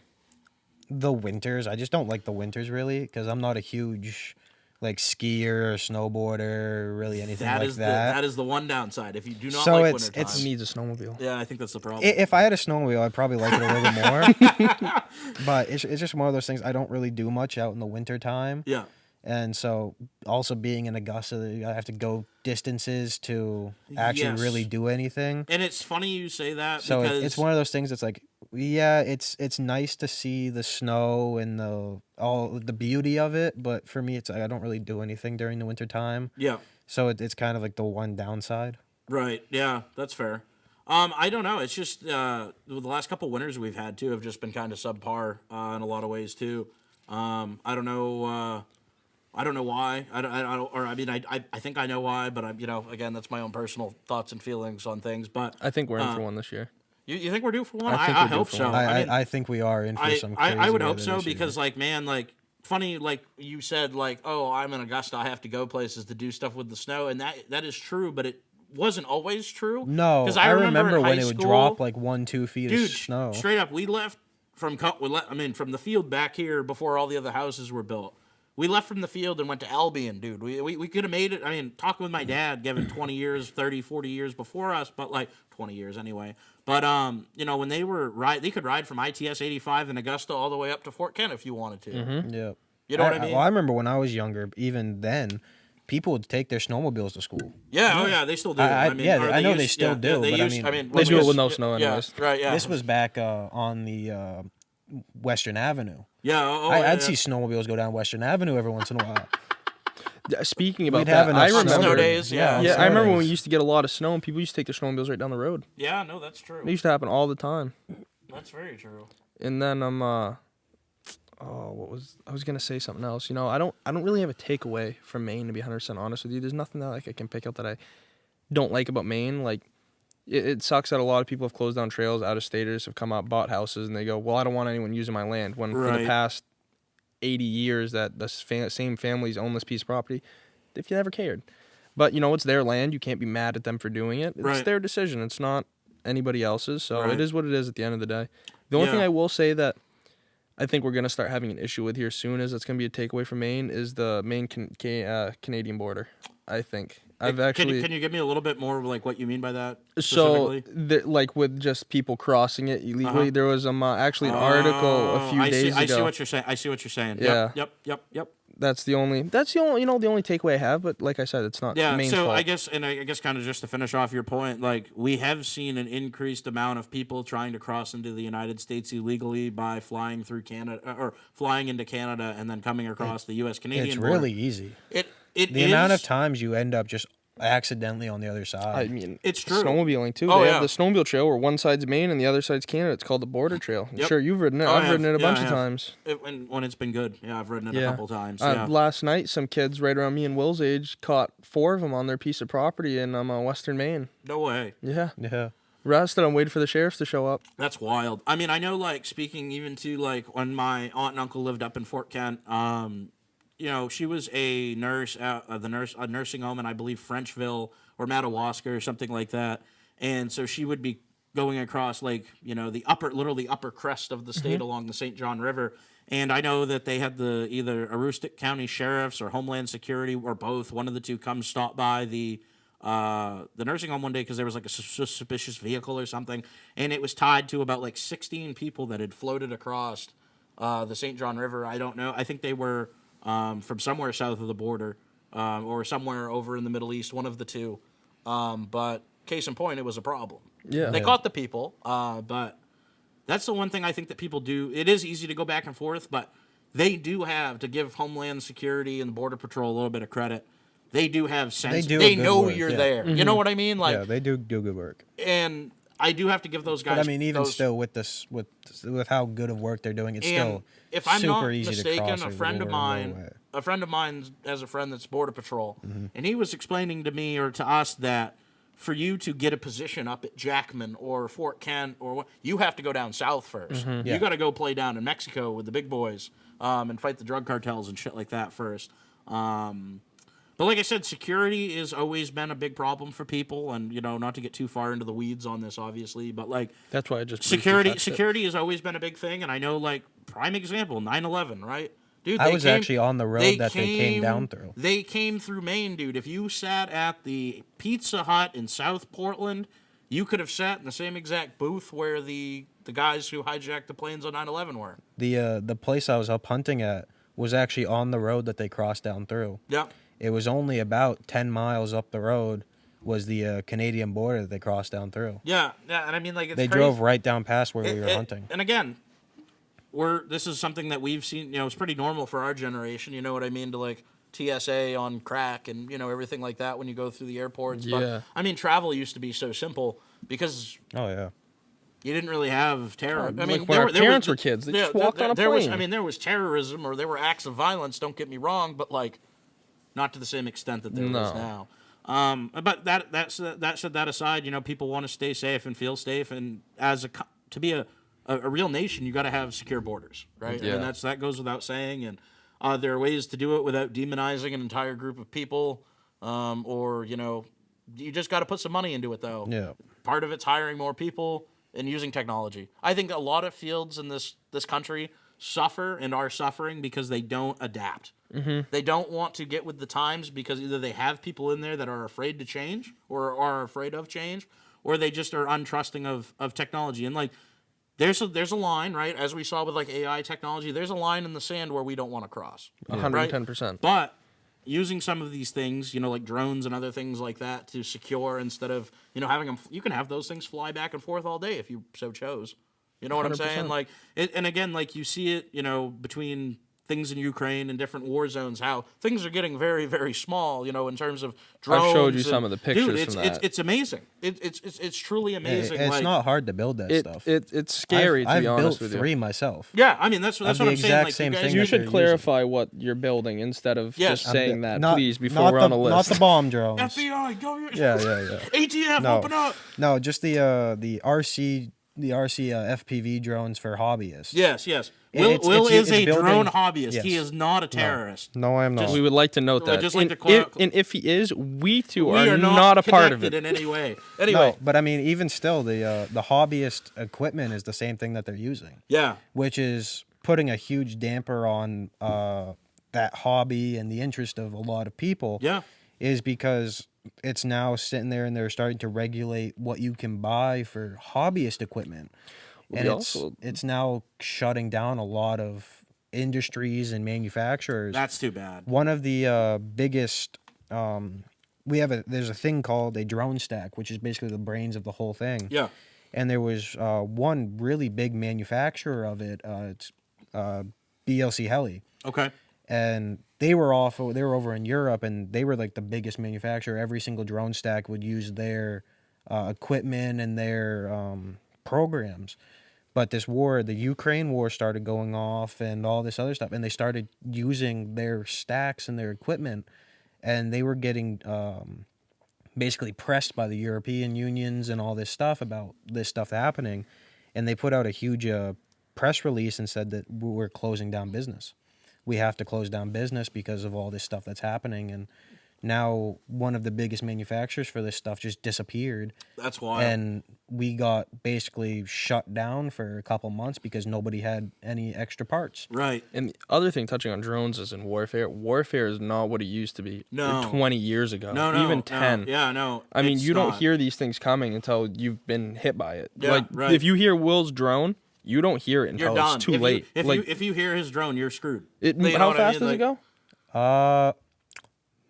the winters. I just don't like the winters really because I'm not a huge skier or snowboarder, really anything that. That is the one downside. If you do not So like it's- wintertime. It needs a snowmobile. Yeah, I think that's the problem. If I had a snowmobile, I'd probably like it a little more. But it's just one of those things. I don't really do much out in the winter time. Yeah. And so, also being in Augusta, I have to go distances to actually really do anything. And it's funny you say that So because it's one of those things that's like, yeah, it's nice to see the snow and all the beauty of it, but for me, I don't really do anything during the winter time. yeah. So it's kind of like the one downside. Right. Yeah, that's fair. I don't know. It's just the last couple winters we've had too have just been kind of subpar in a lot of ways too. I don't know. I don't know why. I think I know why, but again, that's my own personal thoughts and feelings on things. But I think we're in for one this year. You think we're due for one? I think I we're due hope for so. one. I think we are in for some crazy I would hope weather so this year. because funny, like you said, oh, I'm in Augusta, I have to go places to do stuff with the snow, and that is true, but it wasn't always true. No, because I remember in when high it would school, drop 1-2 feet dude, of snow. straight up, we left from the field back here before all the other houses were built. We left from the field and went to Albion, dude. We could have made it. I mean, talking with my dad, given 20 years, 30, 40 years before us, but 20 years anyway. But, when they could ride from ITS 85 in Augusta all the way up to Fort Kent if you wanted to. Mm-hmm. Yeah. You know what I mean? Well, I remember when I was younger, even then, people would take their snowmobiles to school. Yeah, they still do. I know they still do, but they do it with no snow anyways. Yeah, right, yeah. This was back on the Western Avenue. Yeah, I'd see snowmobiles go down Western Avenue every once in a while. Speaking about We'd have that, enough I remember snow days. Yeah, I remember when we used to get a lot of snow and people used to take their snowmobiles right down the road. Yeah, no, that's true. It used to happen all the time. That's very true. And then I was gonna say something else. I don't really have a takeaway from Maine, to be 100% honest with you. There's nothing that I can pick out that I don't like about Maine. It sucks that a lot of people have closed down trails. Out-of-staters have come up, bought houses, and they go, well, I don't want anyone using my land. When for the past 80 years that the same families own this piece of property, they've never cared. But, it's their land. You can't be mad at them for doing it. It's their decision. It's not anybody else's. So it is what it is at the end of the day. The only thing I will say that I think we're going to start having an issue with here soon is it's going to be a takeaway from Maine is the Maine Canadian border, I think. Can you give me a little bit more what you mean by that? So, with just people crossing it illegally, there was actually an article a few days ago. I see what you're saying. Yeah. Yep. That's the only takeaway I have. But like I said, it's not Maine's fault. I guess kind of just to finish off your point, we have seen an increased amount of people trying to cross into the United States illegally by flying through Canada or flying into Canada and then coming across the U.S. Canadian border. It's really easy. The amount of times you end up just accidentally on the other side. I mean, it's true. Snowmobiling too. Oh, they have the snowmobile trail where one side's Maine and the other side's Canada. It's called the Border Trail. Yep. Sure, you've ridden it. I've ridden it a bunch of times. When it's been good. Yeah, I've ridden it a couple times. Last night, some kids right around me and Will's age caught 4 of them on their piece of property in Western Maine. No way. Yeah. Yeah. Arrested. I'm waiting for the sheriffs to show up. That's wild. I mean, I know, speaking even to, when my aunt and uncle lived up in Fort Kent, she was a nurse at a nursing home in, I believe, Frenchville or Madawaska or something like that. And so she would be going across like, the upper crest of the state along the St. John River. And I know that they had either Aroostook County Sheriffs or Homeland Security or both, one of the two, come stop by the nursing home one day because there was like a suspicious vehicle or something. And it was tied to about like 16 people that had floated across the St. John River. I don't know. I think they were from somewhere south of the border or somewhere over in the Middle East, one of the two. But case in point, it was a problem. Yeah. They caught the people, but that's the one thing I think that people do. It is easy to go back and forth, but they do have to give Homeland Security and the Border Patrol a little bit of credit. They do have sense. They know work, you're there. You know what I mean? Like, yeah, they do good work. And I do have to give those guys. But I mean, even still, with how good of work they're doing, it's still if I'm super not easy mistaken, to cross a friend of mine has a friend that's Border Patrol, and he was explaining to me or to us that for you to get a position up at Jackman or Fort Kent you have to go down south first. You got to go play down in Mexico with the big boys and fight the drug cartels and shit like that first. But like I said, security has always been a big problem for people, and not to get too far into the weeds on this, obviously, but like That's why I just security has always been a big thing, and I know, like, prime example, 9/11, right? Dude, I was actually on the road that they came down through. They came through Maine, dude. If you sat at the Pizza Hut in South Portland, you could have sat in the same exact booth where the guys who hijacked the planes on 9/11 were. The place I was up hunting at was actually on the road that they crossed down through. Yeah. It was only about 10 miles up the road was the Canadian border that they crossed down through. Yeah, and I mean, like, they drove right down past where we were hunting. And again, this is something that we've seen, it's pretty normal for our generation, you know what I mean, to like TSA on crack and, everything like that when you go through the airports. Yeah. But, I mean, travel used to be so simple because Oh, yeah. you didn't really have terror. I mean, when our parents were kids, they just walked on a plane. There was terrorism or there were acts of violence, don't get me wrong, but like not to the same extent that there is now. But that said, aside, people want to stay safe and feel safe, and to be a real nation, you got to have secure borders, right? Yeah. I mean, that goes without saying, and there are ways to do it without demonizing an entire group of people, or you just got to put some money into it, though. Yeah. Part of it's hiring more people and using technology. I think a lot of fields in this country suffer and are suffering because they don't adapt. Mm-hmm. They don't want to get with the times because either they have people in there that are afraid to change or are afraid of change, or they just are untrusting of technology. And like, there's a line, right? As we saw with like AI technology, there's a line in the sand where we don't want to cross. 110%. Right? But using some of these things, like drones and other things like that to secure instead of, having them, you can have those things fly back and forth all day if you so chose. You know what I'm saying? Like, and again, like you see it, between things in Ukraine and different war zones, how things are getting very, very small, in terms of drones. I've showed you some of the pictures dude, from that. It's amazing. It's truly amazing. It's not hard to build that stuff. It's scary, to be honest with you. I've built 3 myself. Yeah, I mean, that's what I'm saying. Like, same thing You should clarify what you're building instead of just saying that, not, please, before we're on a list. Not the bomb drones. FBI, go here. Yeah. ATF, open up. No, just the RC FPV drones for hobbyists. Yes. Will is a drone hobbyist. Yes. He is not a terrorist. No, I am not. We would like to note that. Just like and if he is, we two we are not a part of it. in any way. Anyway. No, but I mean, even still, the hobbyist equipment is the same thing that they're using. Yeah. Which is putting a huge damper on that hobby and the interest of a lot of people. Yeah. Is because it's now sitting there and they're starting to regulate what you can buy for hobbyist equipment. And it's now shutting down a lot of industries and manufacturers. That's too bad. One of the biggest, there's a thing called a drone stack, which is basically the brains of the whole thing. Yeah. And there was one really big manufacturer of it. It's BLC Heli. Okay. And they were over in Europe, and they were like the biggest manufacturer. Every single drone stack would use their equipment and their programs. But this war, the Ukraine war, started going off and all this other stuff, and they started using their stacks and their equipment, and they were getting basically pressed by the European unions and all this stuff about this stuff happening, and they put out a huge press release and said that we're closing down business. we have to close down business because of all this stuff that's happening. And now one of the biggest manufacturers for this stuff just disappeared. That's wild. And we got basically shut down for a couple months because nobody had any extra parts. Right. And the other thing touching on drones is in warfare. Warfare is not what it used to be. No. 20 years ago. No, Even 10. No. Yeah, no. I mean, it's you don't not. hear these things coming until you've been hit by it. Yeah, like, right. if you hear Will's drone, you don't hear it You're until done. it's too if late. If you hear his drone, you're screwed. It, You know how what I fast mean? does it go?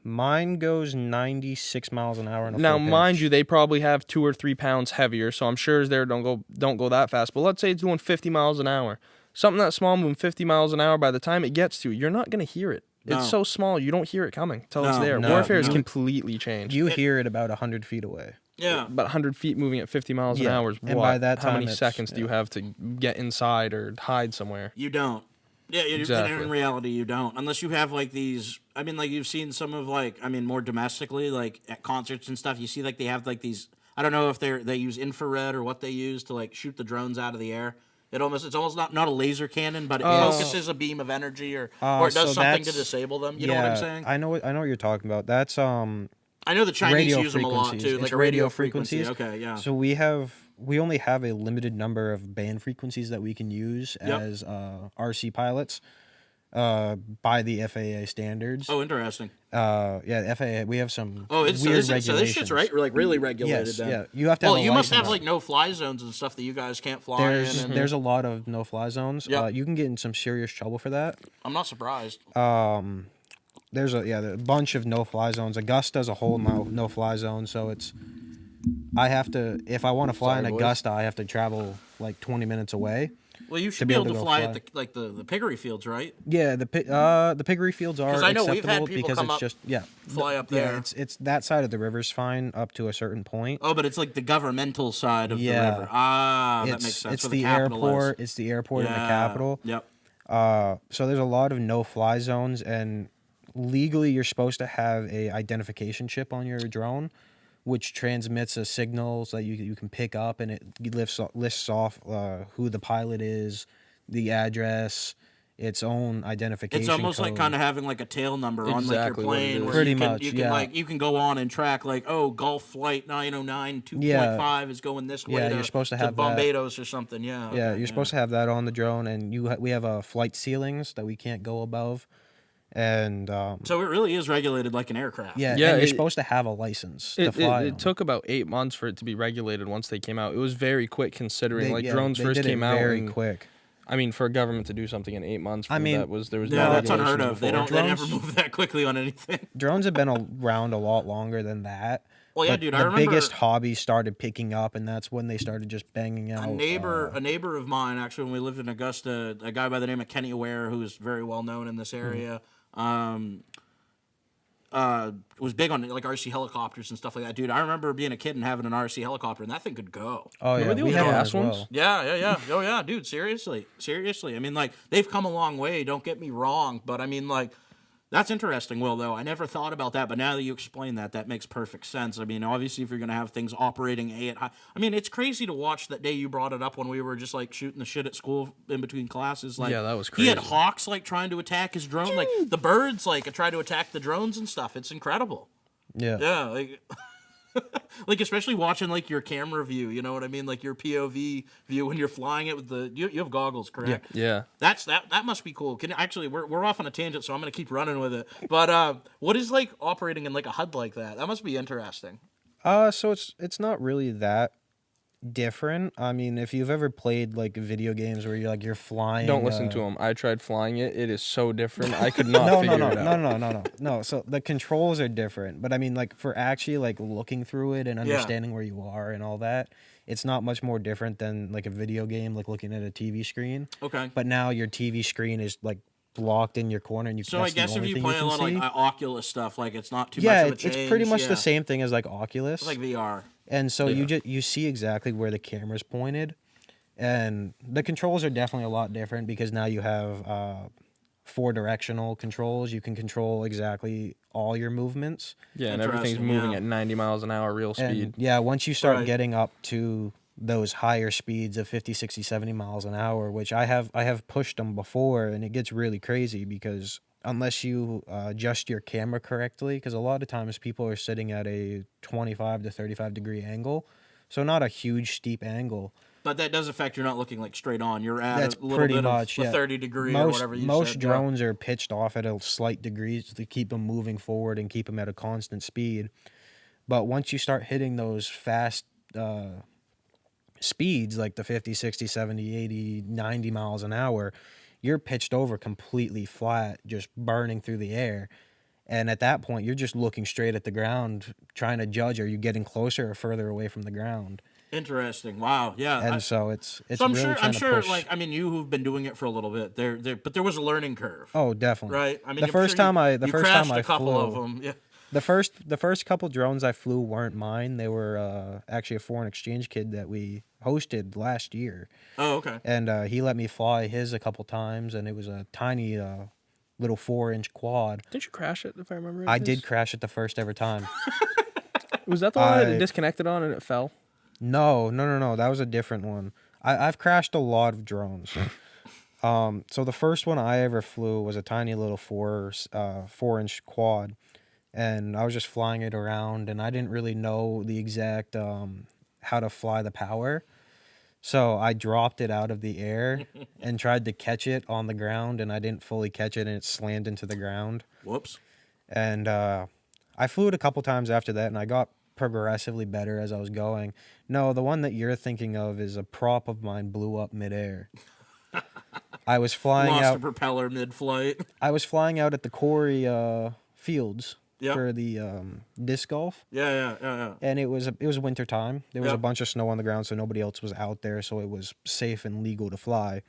Mine goes 96 miles an hour. Now, mind you, they probably have 2 or 3 pounds heavier, so I'm sure theirs don't go that fast. But let's say it's doing 50 miles an hour. Something that small moving 50 miles an hour, by the time it gets to you, you're not going to hear it. No. It's so small, you don't hear it coming until it's No, there. no, Warfare has no. completely changed. You hear it about 100 feet away. Yeah. About 100 feet moving at 50 miles an Yeah, hour is and what? by that How time many it's- seconds do you yeah. have to get inside or hide somewhere? You don't. Yeah, Exactly. in reality, you don't. Unless you have, like, these... I mean, like, you've seen some of, like... I mean, more domestically, like, at concerts and stuff, you see, like, they have, like, these... I don't know if they use infrared or what they use to, like, shoot the drones out of the air. It's almost not a laser cannon, but it focuses a beam of energy or it does so something to that's- disable them. You know what I'm saying? I know what you're talking about. That's I know the Chinese radio use them a lot, frequencies. too. It's Like a radio radio frequency. frequencies. Okay, yeah. So we only have a limited number of band frequencies that we can use as RC pilots by the FAA standards. Oh, interesting. Yeah, FAA. We have some Oh, so weird this regulations. shit's right, like really regulated. Yes, then. yeah. You have to. Well, have a you must have license. like no-fly zones and stuff that you guys can't fly in. And There's a lot of no-fly zones. Yep. You can get in some serious trouble for that. I'm not surprised. There's a bunch of no-fly zones. Augusta's a whole no-fly zone, so it's. I have to, if I want to fly Sorry, in boys. Augusta, I have to travel like 20 minutes away. Well, you should be be able able to to go fly fly. at the piggery fields, right? Yeah, the piggery fields are 'Cause I know we've had acceptable people because come it's up, just fly up Yeah, there. it's that side of the river's fine up to a certain point. Oh, but it's like the governmental side of the Yeah. river. Ah, that it's makes sense. it's where the capital is. airport. It's the airport and the Yeah. capital. Yep. So there's a lot of no-fly zones, and legally you're supposed to have a identification chip on your drone, which transmits a signal so that you can pick up, and it lists off who the pilot is, the address, its own identification. It's almost like code. kind of having like a tail number on like Exactly your what it plane. is. Where Pretty you can, much, you can yeah. like you can go on and track like Gulf Flight 909 2.5 is going this way. Yeah, to, you're supposed to have that. Barbados or something. Yeah. Yeah, okay, you're supposed to have that on the drone, and we have flight ceilings that we can't go above, and So it really is regulated like an aircraft. yeah, Yeah, and you're it- supposed to have a license to It, fly. it, them. it took about 8 months for it to be regulated once they came out. It was very quick considering They drones they first did it came out. very and, quick. I mean, for a government to do something in 8 months, I mean, there was Yeah, no that's regulation unheard of. They before. don't. They never Drones- move that quickly on anything. Drones have been around a lot longer than that. Well, yeah, but dude, I the remember biggest hobby started picking up, and that's when they started just banging out. a neighbor of mine, actually, when we lived in Augusta, a guy by the name of Kenny Ware, who is very well known in this area, was big on like RC helicopters and stuff like that. Dude, I remember being a kid and having an RC helicopter, and that thing could go. Oh yeah, Remember the we old have one gas as ones? well. Yeah. Oh yeah, dude. Seriously. I mean, like they've come a long way. Don't get me wrong, but I mean, like that's interesting. Will, though, I never thought about that, but now that you explain that, that makes perfect sense. I mean, obviously, if you're gonna have things operating at high, I mean, it's crazy to watch that day you brought it up when we were just like shooting the shit at school in between classes. Like, Yeah, that was He had crazy. hawks like trying to attack his drone, like the birds like try to attack the drones and stuff. It's incredible. Yeah. Yeah, like. Like especially watching like your camera view, you know what I mean? Like your POV view when you're flying it with the you have goggles, correct? Yeah. That must be cool. We're off on a tangent, so I'm gonna keep running with it. But what is like operating in like a HUD like that? That must be interesting. So it's not really that different. I mean, if you've ever played like video games where you're flying. Don't listen to him. I tried flying it. It is so different. I could not No, figure no, it no, out. no, no, no, no, no. So the controls are different, but I mean, like for actually like looking through it and understanding where you are and all that, it's not much more different than like a video game, like looking at a TV screen. Okay. But now your TV screen is like blocked in your corner, and you. So that's I guess the if only you thing play a can lot of see. like Oculus stuff, like it's not too Yeah, much of a change. it's pretty much Yeah. the same thing as like Oculus. It's like VR. And so Yeah. you see exactly where the camera's pointed, and the controls are definitely a lot different because now you have 4 directional controls. You can control exactly all your movements. Yeah, and everything's Interesting, moving yeah. at 90 miles an hour real speed. And yeah, once you start Right. getting up to those higher speeds of 50, 60, 70 miles an hour, which I have pushed them before, and it gets really crazy because unless you adjust your camera correctly, because a lot of times people are sitting at a 25 to 35 degree angle, so not a huge steep angle. But that does affect you're not looking like straight on. You're at That's a little pretty bit much, of a yeah. 30 degree or whatever you most said. drones are pitched off at a slight degree to keep them moving forward and keep them at a constant speed. But once you start hitting those fast speeds, like the 50, 60, 70, 80, 90 miles an hour, you're pitched over completely flat, just burning through the air. And at that point, you're just looking straight at the ground, trying to judge, are you getting closer or further away from the ground? Interesting. Wow. Yeah. And so it's So I'm really sure. trying I'm to sure. push. Like, I mean, you who've been doing it for a little bit. But there was a learning curve. Oh, definitely. Right. I mean, the I'm first sure time you crashed I a couple flew, of them. Yeah. the first couple drones I flew weren't mine. They were actually a foreign exchange kid that we hosted last year. Oh, okay. And he let me fly his a couple times, and it was a tiny little 4-inch quad. Didn't you crash it, if I remember? I did crash it the first ever time. Was that the one that it disconnected on and it fell? No. That was a different one. I've crashed a lot of drones. So the first one I ever flew was a tiny little 4-inch quad, and I was just flying it around, and I didn't really know the exact how to fly the power. So I dropped it out of the air and tried to catch it on the ground, and I didn't fully catch it, and it slammed into the ground. Whoops. And I flew it a couple times after that, and I got progressively better as I was going. No, the one that you're thinking of is a prop of mine blew up midair. I was flying Lost out. a propeller mid-flight. I was flying out at the Corey fields Yep. for the disc golf. Yeah. And it was winter time. There was Yep. a bunch of snow on the ground, so nobody else was out there, so it was safe and legal to fly.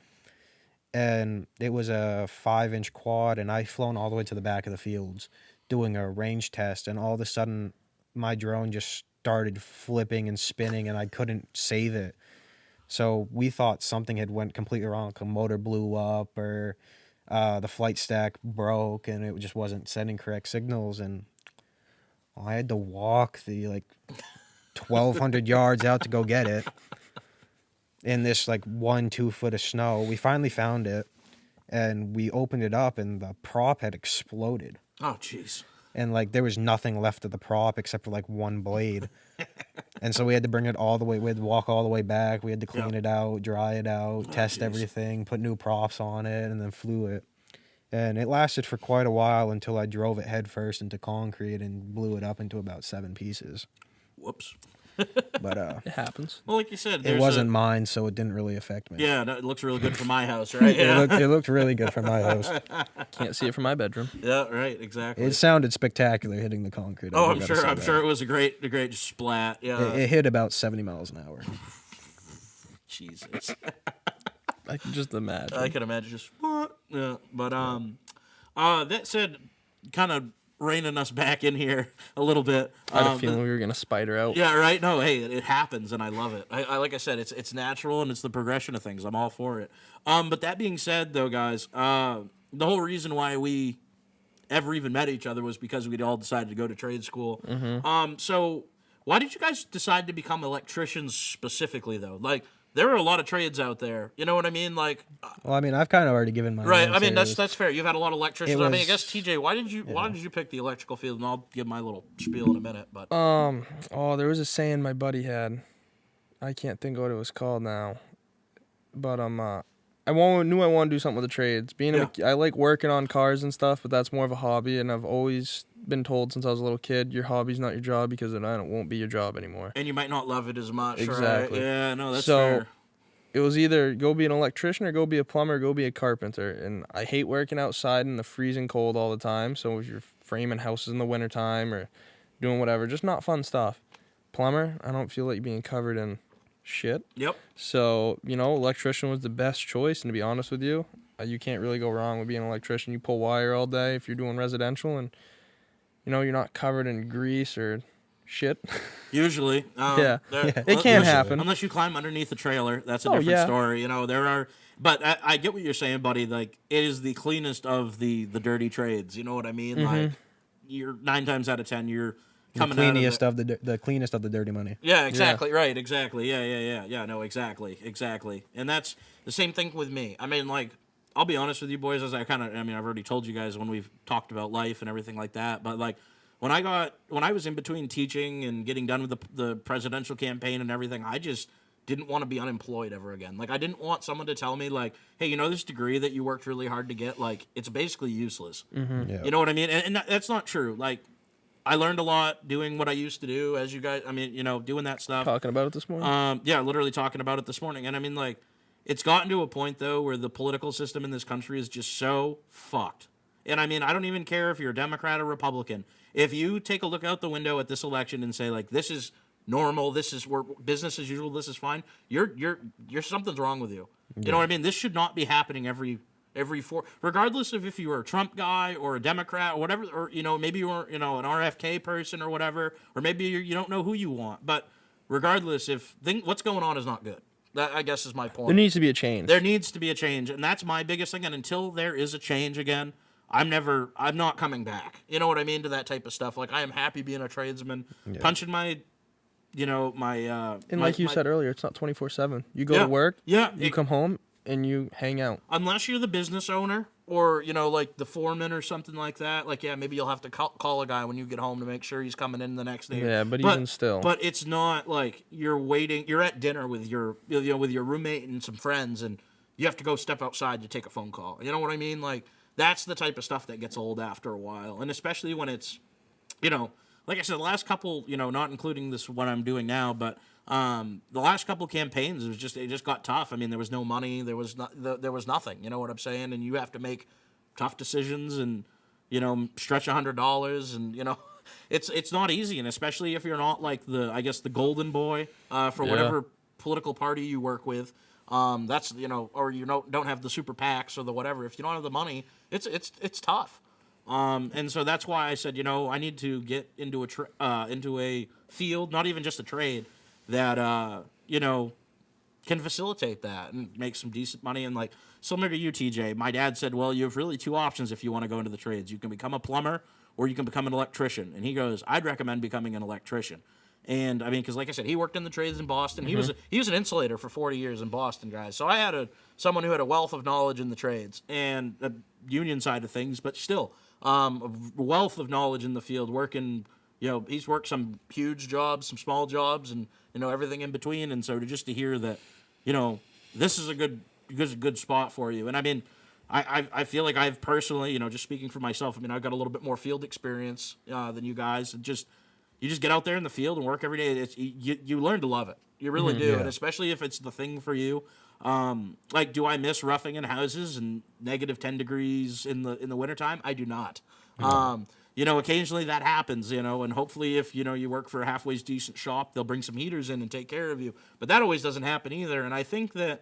And it was a 5-inch quad, and I flown all the way to the back of the fields doing a range test, and all of a sudden my drone just started flipping and spinning, and I couldn't save it. So we thought something had went completely wrong, like a motor blew up or the flight stack broke, and it just wasn't sending correct signals. And I had to walk the 1,200 yards out to go get it in this 1-2 foot of snow. We finally found it, and we opened it up, and the prop had exploded. Oh, jeez. And there was nothing left of the prop except for one blade. And so we had to bring it all the way. We had to walk all the way back. We had to clean it out, dry it out, test everything, put new props on it, and then flew it. And it lasted for quite a while until I drove it headfirst into concrete and blew it up into about 7 pieces. Whoops. But It happens. Well, like you said, it wasn't mine, so it didn't really affect me. Yeah, it looks really good for my house, right? Yeah. It looked really good for my house. Can't see it from my bedroom. Yeah, right, exactly. It sounded spectacular hitting the concrete. Oh, I'm sure it was a great splat. Yeah. It hit about 70 miles an hour. Jesus. I can just imagine. I can imagine just what? Yeah, but that said, kind of reining us back in here a little bit. I had a feeling we were gonna spider out. Yeah, right. No, hey, it happens, and I love it. I like I said, it's natural and it's the progression of things. I'm all for it. But that being said, though, guys, the whole reason why we ever even met each other was because we'd all decided to go to trade school. Mm-hmm. So why did you guys decide to become electricians specifically, though? There are a lot of trades out there. You know what I mean? Well, I mean, I've kind of already given my right. answer. I mean, that's fair. You've had a lot of electricians. I mean, I guess was- TJ, why did you pick the electrical field? And I'll give my little spiel in a minute. But There was a saying my buddy had. I can't think of what it was called now. But knew I wanted to do something with the trades. I like working on cars and stuff, but that's more of a hobby, and I've always been told since I was a little kid, your hobby's not your job because then it won't be your job anymore. and you might not love it as much. Exactly. Right? Yeah. No, that's So, fair. It was either go be an electrician or go be a plumber, or go be a carpenter. And I hate working outside in the freezing cold all the time. So if you're framing houses in the wintertime or doing whatever, just not fun stuff. Plumber, I don't feel like being covered in shit. Yep. So, electrician was the best choice. And to be honest with you, you can't really go wrong with being an electrician. You pull wire all day if you're doing residential, and, you're not covered in grease or shit. Usually. Yeah. there- It can happen. Unless you climb underneath the trailer, that's a Oh, different yeah. story. There are, but I get what you're saying, buddy. It is the cleanest of the dirty trades. You know what I mean? Mm-hmm. You're 9 times out of 10, you're coming cleanest of the cleanest of the dirty money. Yeah, exactly. Yeah. Right, exactly. Yeah. No, exactly. And that's the same thing with me. I mean, like, I'll be honest with you boys, I've already told you guys when we've talked about life and everything like that, but like, when I was in between teaching and getting done with the presidential campaign and everything, I just didn't want to be unemployed ever again. Like, I didn't want someone to tell me, like, hey, you know, this degree that you worked really hard to get, like, it's basically useless. Mm-hmm. Yeah. You know what I mean? And that's not true. Like, I learned a lot doing what I used to do, as you guys, I mean, you know, doing that stuff. Talking about it this morning? Yeah, literally talking about it this morning. And I mean, like, it's gotten to a point, though, where the political system in this country is just so fucked. And I mean, I don't even care if you're a Democrat or Republican. If you take a look out the window at this election and say, like, this is normal, this is where business as usual, this is fine, you're something's wrong with you. You know what I mean? This should not be happening every regardless of if you were a Trump guy or a Democrat or whatever, or, you know, maybe you were, you know, an RFK person or whatever, or maybe you don't know who you want. But regardless, what's going on is not good. That, I guess, is my point. There needs to be a change. There needs to be a change, and that's my biggest thing. And until there is a change again, I'm not coming back. You know what I mean, to that type of stuff. Like, I am happy being a tradesman, punching my, you know, my. And like you said earlier, it's not 24/7. You go to work. Yeah. You come home and you hang out. Unless you're the business owner, or, you know, like the foreman or something like that. Like, yeah, maybe you'll have to call a guy when you get home to make sure he's coming in the next day. Yeah, but even still. But it's not like you're waiting. You're at dinner with your roommate and some friends, and you have to go step outside to take a phone call. You know what I mean? Like, that's the type of stuff that gets old after a while, and especially when it's, you know, like I said, the last couple, you know, not including this what I'm doing now, but the last couple campaigns, it just got tough. I mean, there was no money, there was nothing. You know what I'm saying? And you have to make tough decisions, and, you know, stretch $100, and, you know, it's not easy, and especially if you're not like the golden boy for whatever political party you work with. That's, you know, or you don't have the super PACs or the whatever. If you don't have the money, it's tough. And so that's why I said, you know, I need to get into a field, not even just a trade, that you know, can facilitate that and make some decent money. And like, similar to you, TJ, my dad said, well, you have really two options if you want to go into the trades. You can become a plumber or you can become an electrician. And he goes, I'd recommend becoming an electrician. And I mean, because like I said, he worked in the trades in Boston. He was an insulator for 40 years in Boston, guys. So I had someone who had a wealth of knowledge in the trades and the union side of things, but still a wealth of knowledge in the field. Working, you know, he's worked some huge jobs, some small jobs, and, you know, everything in between. And so to hear that, you know, this is a good spot for you. And I mean, I feel like I've personally, you know, just speaking for myself, I mean, I've got a little bit more field experience than you guys. And you just get out there in the field and work every day. You learn to love it. You really do. Yeah. And especially if it's the thing for you. Like, do I miss roughing in houses and negative 10 degrees in the wintertime? I do not. Mm-hmm. You know, occasionally that happens, you know, and hopefully if, you know, you work for a halfway decent shop, they'll bring some heaters in and take care of you. But that always doesn't happen either. And I think that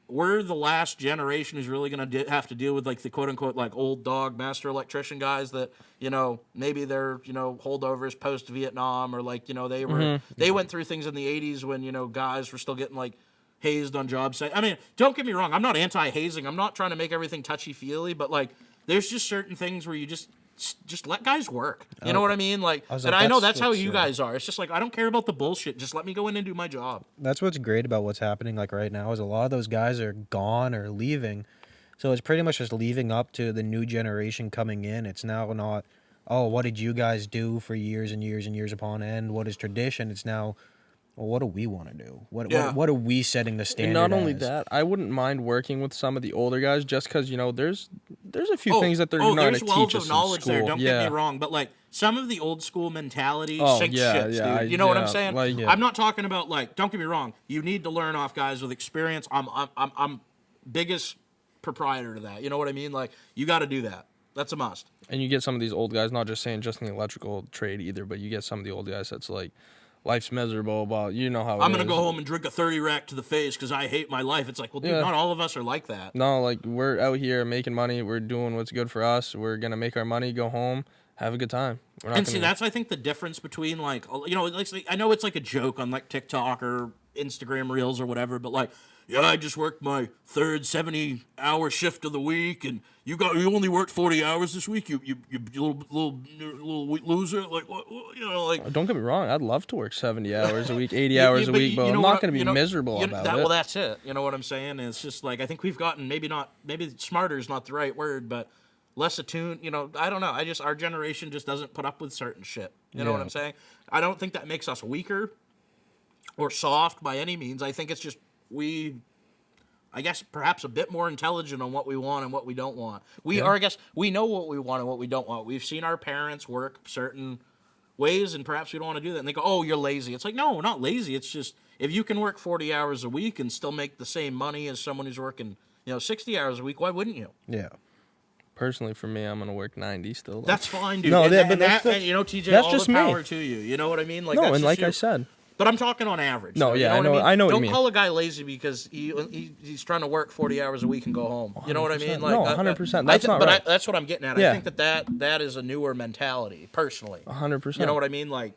we're the last generation who's really going to have to deal with, like, the quote-unquote, like, old dog master electrician guys that, you know, maybe they're, you know, holdovers post-Vietnam, or, like, you know, they went through things in the 80s when, you know, guys were still getting, like, hazed on job sites. I mean, don't get me wrong, I'm not anti-hazing. I'm not trying to make everything touchy-feely, but, like, there's just certain things where you just let guys work. You know what I mean? Like, and I know that's how you guys are. It's just like, I don't care about the bullshit. Just let me go in and do my job. That's what's great about what's happening, like, right now, is a lot of those guys are gone or leaving. So it's pretty much just leaving up to the new generation coming in. It's now not, oh, what did you guys do for years and years and years upon end? What is tradition? It's now, well, what do we want to do? What are we setting the standard And not only as? that, I wouldn't mind working with some of the older guys, just because, you know, there's a few things that they're not going to teach us in school. There's wealth of knowledge there, don't get me wrong, but, like, some of the old school mentality sinks ships, dude. You know what I'm saying? Like, I'm not talking about, like, don't get me wrong, you need to learn off guys with experience. I'm biggest proprietor to that. You know what I mean? Like, you got to do that. That's a must. And you get some of these old guys, not just saying just in the electrical trade either, but you get some of the old guys that's like, life's miserable, but you know how I'm going to go home and drink a 30 rack to the face because I hate my life. It's like, well, dude, not all of us are like that. No, like, we're out here making money. We're doing what's good for us. We're going to make our money, go home, have a good time. That's, I think, the difference between, like, you know, like, I know it's like a joke on, like, TikTok or Instagram Reels or whatever, but, like, yeah, I just worked my third 70-hour shift of the week, and you only worked 40 hours this week. You little loser. Like what? You know, like. Don't get me wrong. I'd love to work 70 hours a week, 80 hours a week, but I'm not going to be miserable about it. Well, that's it. You know what I'm saying? And it's just like I think we've gotten maybe smarter is not the right word, but less attuned. You know, I don't know. Our generation just doesn't put up with certain shit. You know what I'm saying? I don't think that makes us weaker or soft by any means. I think it's just I guess perhaps a bit more intelligent on what we want and what we don't want. We know what we want and what we don't want. We've seen our parents work certain ways, and perhaps we don't want to do that. And they go, "Oh, you're lazy." It's like, no, we're not lazy. It's just if you can work 40 hours a week and still make the same money as someone who's working, 60 hours a week, why wouldn't you? Yeah. Personally, for me, I'm gonna work 90 still. That's fine, dude. No, TJ, that's all just the power me. to you. You know what I mean? Like, No, that's and just like you. I said. But I'm talking on average. No, though, yeah, you know I know what you Don't mean. call a guy lazy because he's trying to work 40 hours a week and go home. You know what I mean? Like, No, 100%. That's not right. That's what I'm getting at. Yeah. I think that is a newer mentality, personally. 100%. You know what I mean? Like,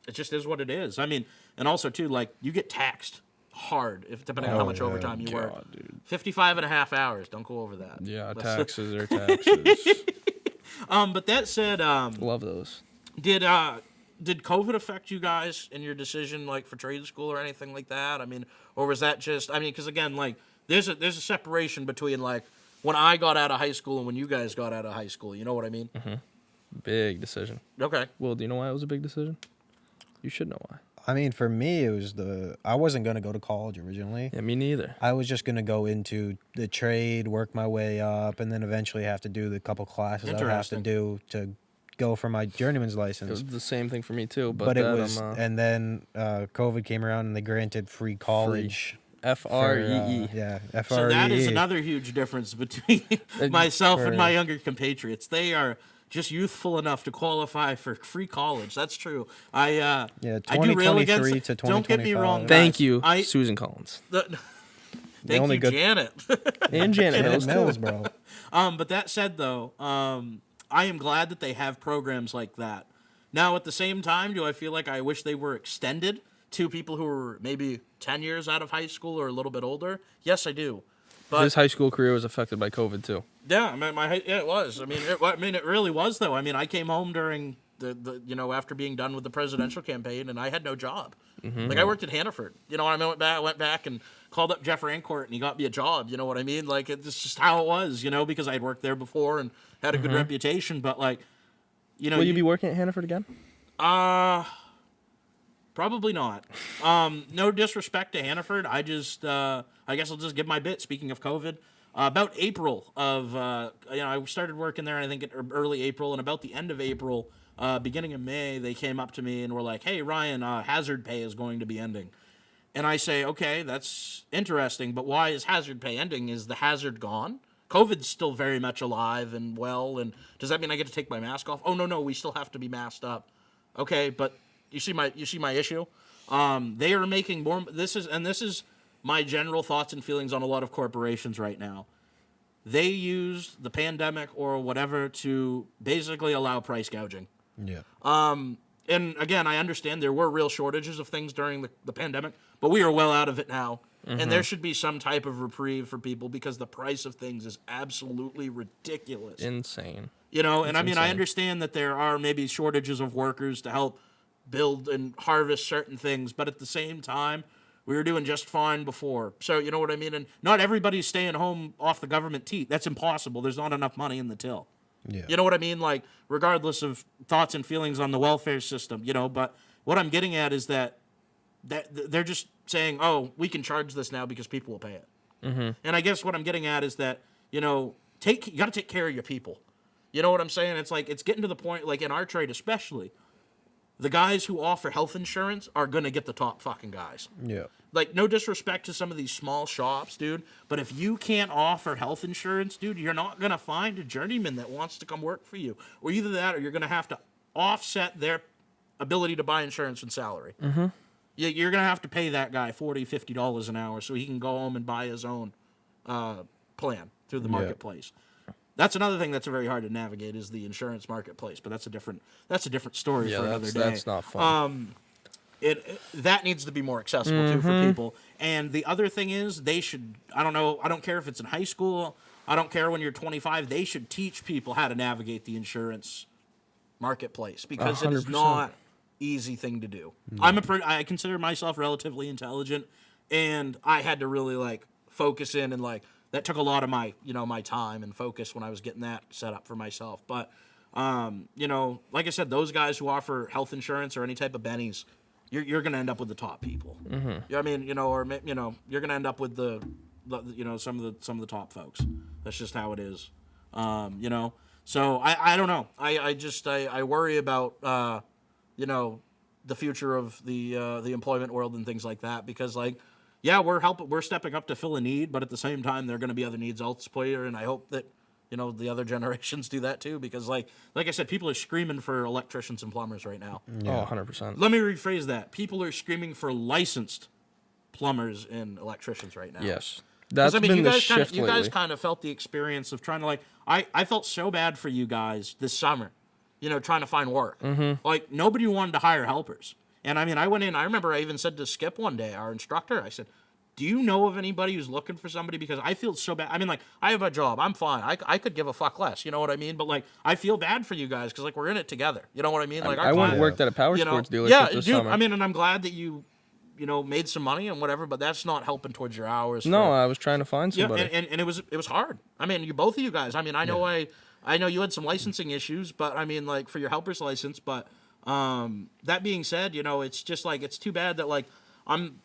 it just is what it is. I mean, and also, too, like, you get taxed hard depending on how much overtime you work. Dude. 55 and a half hours. Don't go over that. Yeah, taxes are taxes. But that said, Love those. Did COVID affect you guys in your decision, like for trade school or anything like that? I mean, or was that just? I mean, because again, like there's a separation between like when I got out of high school and when you guys got out of high school. You know what I mean? Mm-hmm. Big decision. Okay. Well, do you know why it was a big decision? You should know why. I mean, for me, it was I wasn't going to go to college originally. Yeah, me neither. I was just going to go into the trade, work my way up, and then eventually have to do the couple classes I would have to do to go for my journeyman's It license. was the same thing for me too, But it was, and then COVID came around and they granted free college. FREE. Yeah, FREE. So that is another huge difference between myself and my younger compatriots. They are just youthful enough to qualify for free college. That's true. I do rail against 2023 it. to 2025. Don't get me wrong. Guys. Thank you, Susan Collins. Thank you, Janet. And Janet Mills, bro. But that said, though, I am glad that they have programs like that. Now, at the same time, do I feel like I wish they were extended to people who are maybe 10 years out of high school or a little bit older? Yes, I do. But his high school career was affected by COVID too. Yeah, I mean, it was. I mean, it really was though. I mean, I came home during the after being done with the presidential campaign, and I had no job. Mm-hmm. Like I worked at Hannaford. I went back and called up Jeff Rancourt, and he got me a job. You know what I mean? Like it's just how it was. Because I had worked there before and had a good reputation. But like, will you be working at Hannaford again? Probably not. No disrespect to Hannaford. I just, I guess I'll just give my bit. Speaking of COVID, about April of, I started working there, I think in early April, and about the end of April, beginning of May, they came up to me and were like, "Hey, Ryan, hazard pay is going to be ending." And I say, "Okay, that's interesting, but why is hazard pay ending? Is the hazard gone? COVID's still very much alive and well, and does that mean I get to take my mask off? Oh, no, we still have to be masked up. Okay, but you see my issue? They are making more. This is my general thoughts and feelings on a lot of corporations right now. They use the pandemic or whatever to basically allow price gouging. Yeah. And again, I understand there were real shortages of things during the pandemic, but we are well out of it now. Mm-hmm. And there should be some type of reprieve for people because the price of things is absolutely ridiculous. Insane. And I mean, I understand that there are maybe shortages of workers to help build and harvest certain things, but at the same time, we were doing just fine before. So, you know what I mean? And not everybody's staying home off the government teat. That's impossible. There's not enough money in the till. Yeah. You know what I mean? Like, regardless of thoughts and feelings on the welfare system, but what I'm getting at is that they're just saying, oh, we can charge this now because people will pay it. Mm-hmm. And I guess what I'm getting at is that, you got to take care of your people. You know what I'm saying? It's like, it's getting to the point, like in our trade especially, the guys who offer health insurance are going to get the top fucking guys. Yeah. Like, no disrespect to some of these small shops, dude, but if you can't offer health insurance, dude, you're not going to find a journeyman that wants to come work for you. Or either that or you're going to have to offset their ability to buy insurance and salary. Mm-hmm. You're going to have to pay that guy $40, $50 an hour so he can go home and buy his own plan through the marketplace. That's another thing that's very hard to navigate is the insurance marketplace, but that's a different story for another day. That's not fun. that needs to be more accessible too for people. And the other thing is, they should. I don't know. I don't care if it's in high school. I don't care when you're 25. They should teach people how to navigate the insurance marketplace because it is 100%. not easy thing to do. I consider myself relatively intelligent, and I had to really like focus in and like that took a lot of my my time and focus when I was getting that set up for myself. But like I said, those guys who offer health insurance or any type of bennies, you're going to end up with the top people. You know what I mean? You're going to end up with the some of the top folks. That's just how it is. So I don't know. I worry about the future of the employment world and things like that because we're stepping up to fill a need, but at the same time there are going to be other needs elsewhere, and I hope that the other generations do that too because like I said, people are screaming for electricians and plumbers right now. Oh, 100%. Let me rephrase that. People are screaming for licensed plumbers and electricians right now. Yes. That's been the shift lately. You guys kind of felt the experience of trying to I felt so bad for you guys this summer, trying to find work. Like nobody wanted to hire helpers. And I went in, I remember I even said to Skip one day, our instructor, I said, do you know of anybody who's looking for somebody? Because I feel so bad. I have a job. I'm fine. I could give a fuck less. You know what I mean? But I feel bad for you guys because we're in it together. You know what I mean? I went and worked at a power sports dealership this summer. And I'm glad that you made some money and whatever, but that's not helping towards your hours. No, I was trying to find somebody. Yeah, and it was hard. You both of you guys. I know I know you had some licensing issues, but for your helper's license. But that being said, it's just it's too bad that I'm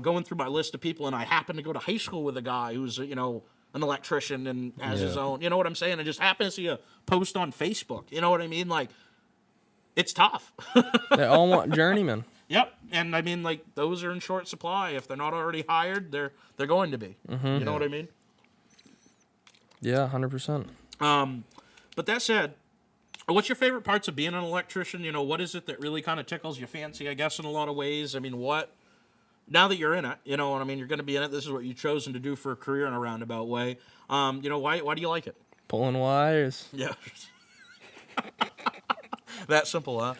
going through my list of people and I happen to go to high school with a guy who's an electrician and has his own. You know what I'm saying? I just happen to see a post on Facebook. You know what I mean? It's tough. They all want journeymen. Yep, and those are in short supply. If they're not already hired, they're going to be. You know what I mean? Yeah, 100%. But that said, what's your favorite parts of being an electrician? What is it that really kind of tickles your fancy? I guess in a lot of ways. What? Now that you're in it, you're going to be in it. This is what you've chosen to do for a career in a roundabout way. Why do you like it? Pulling wires. Yeah. That simple, huh?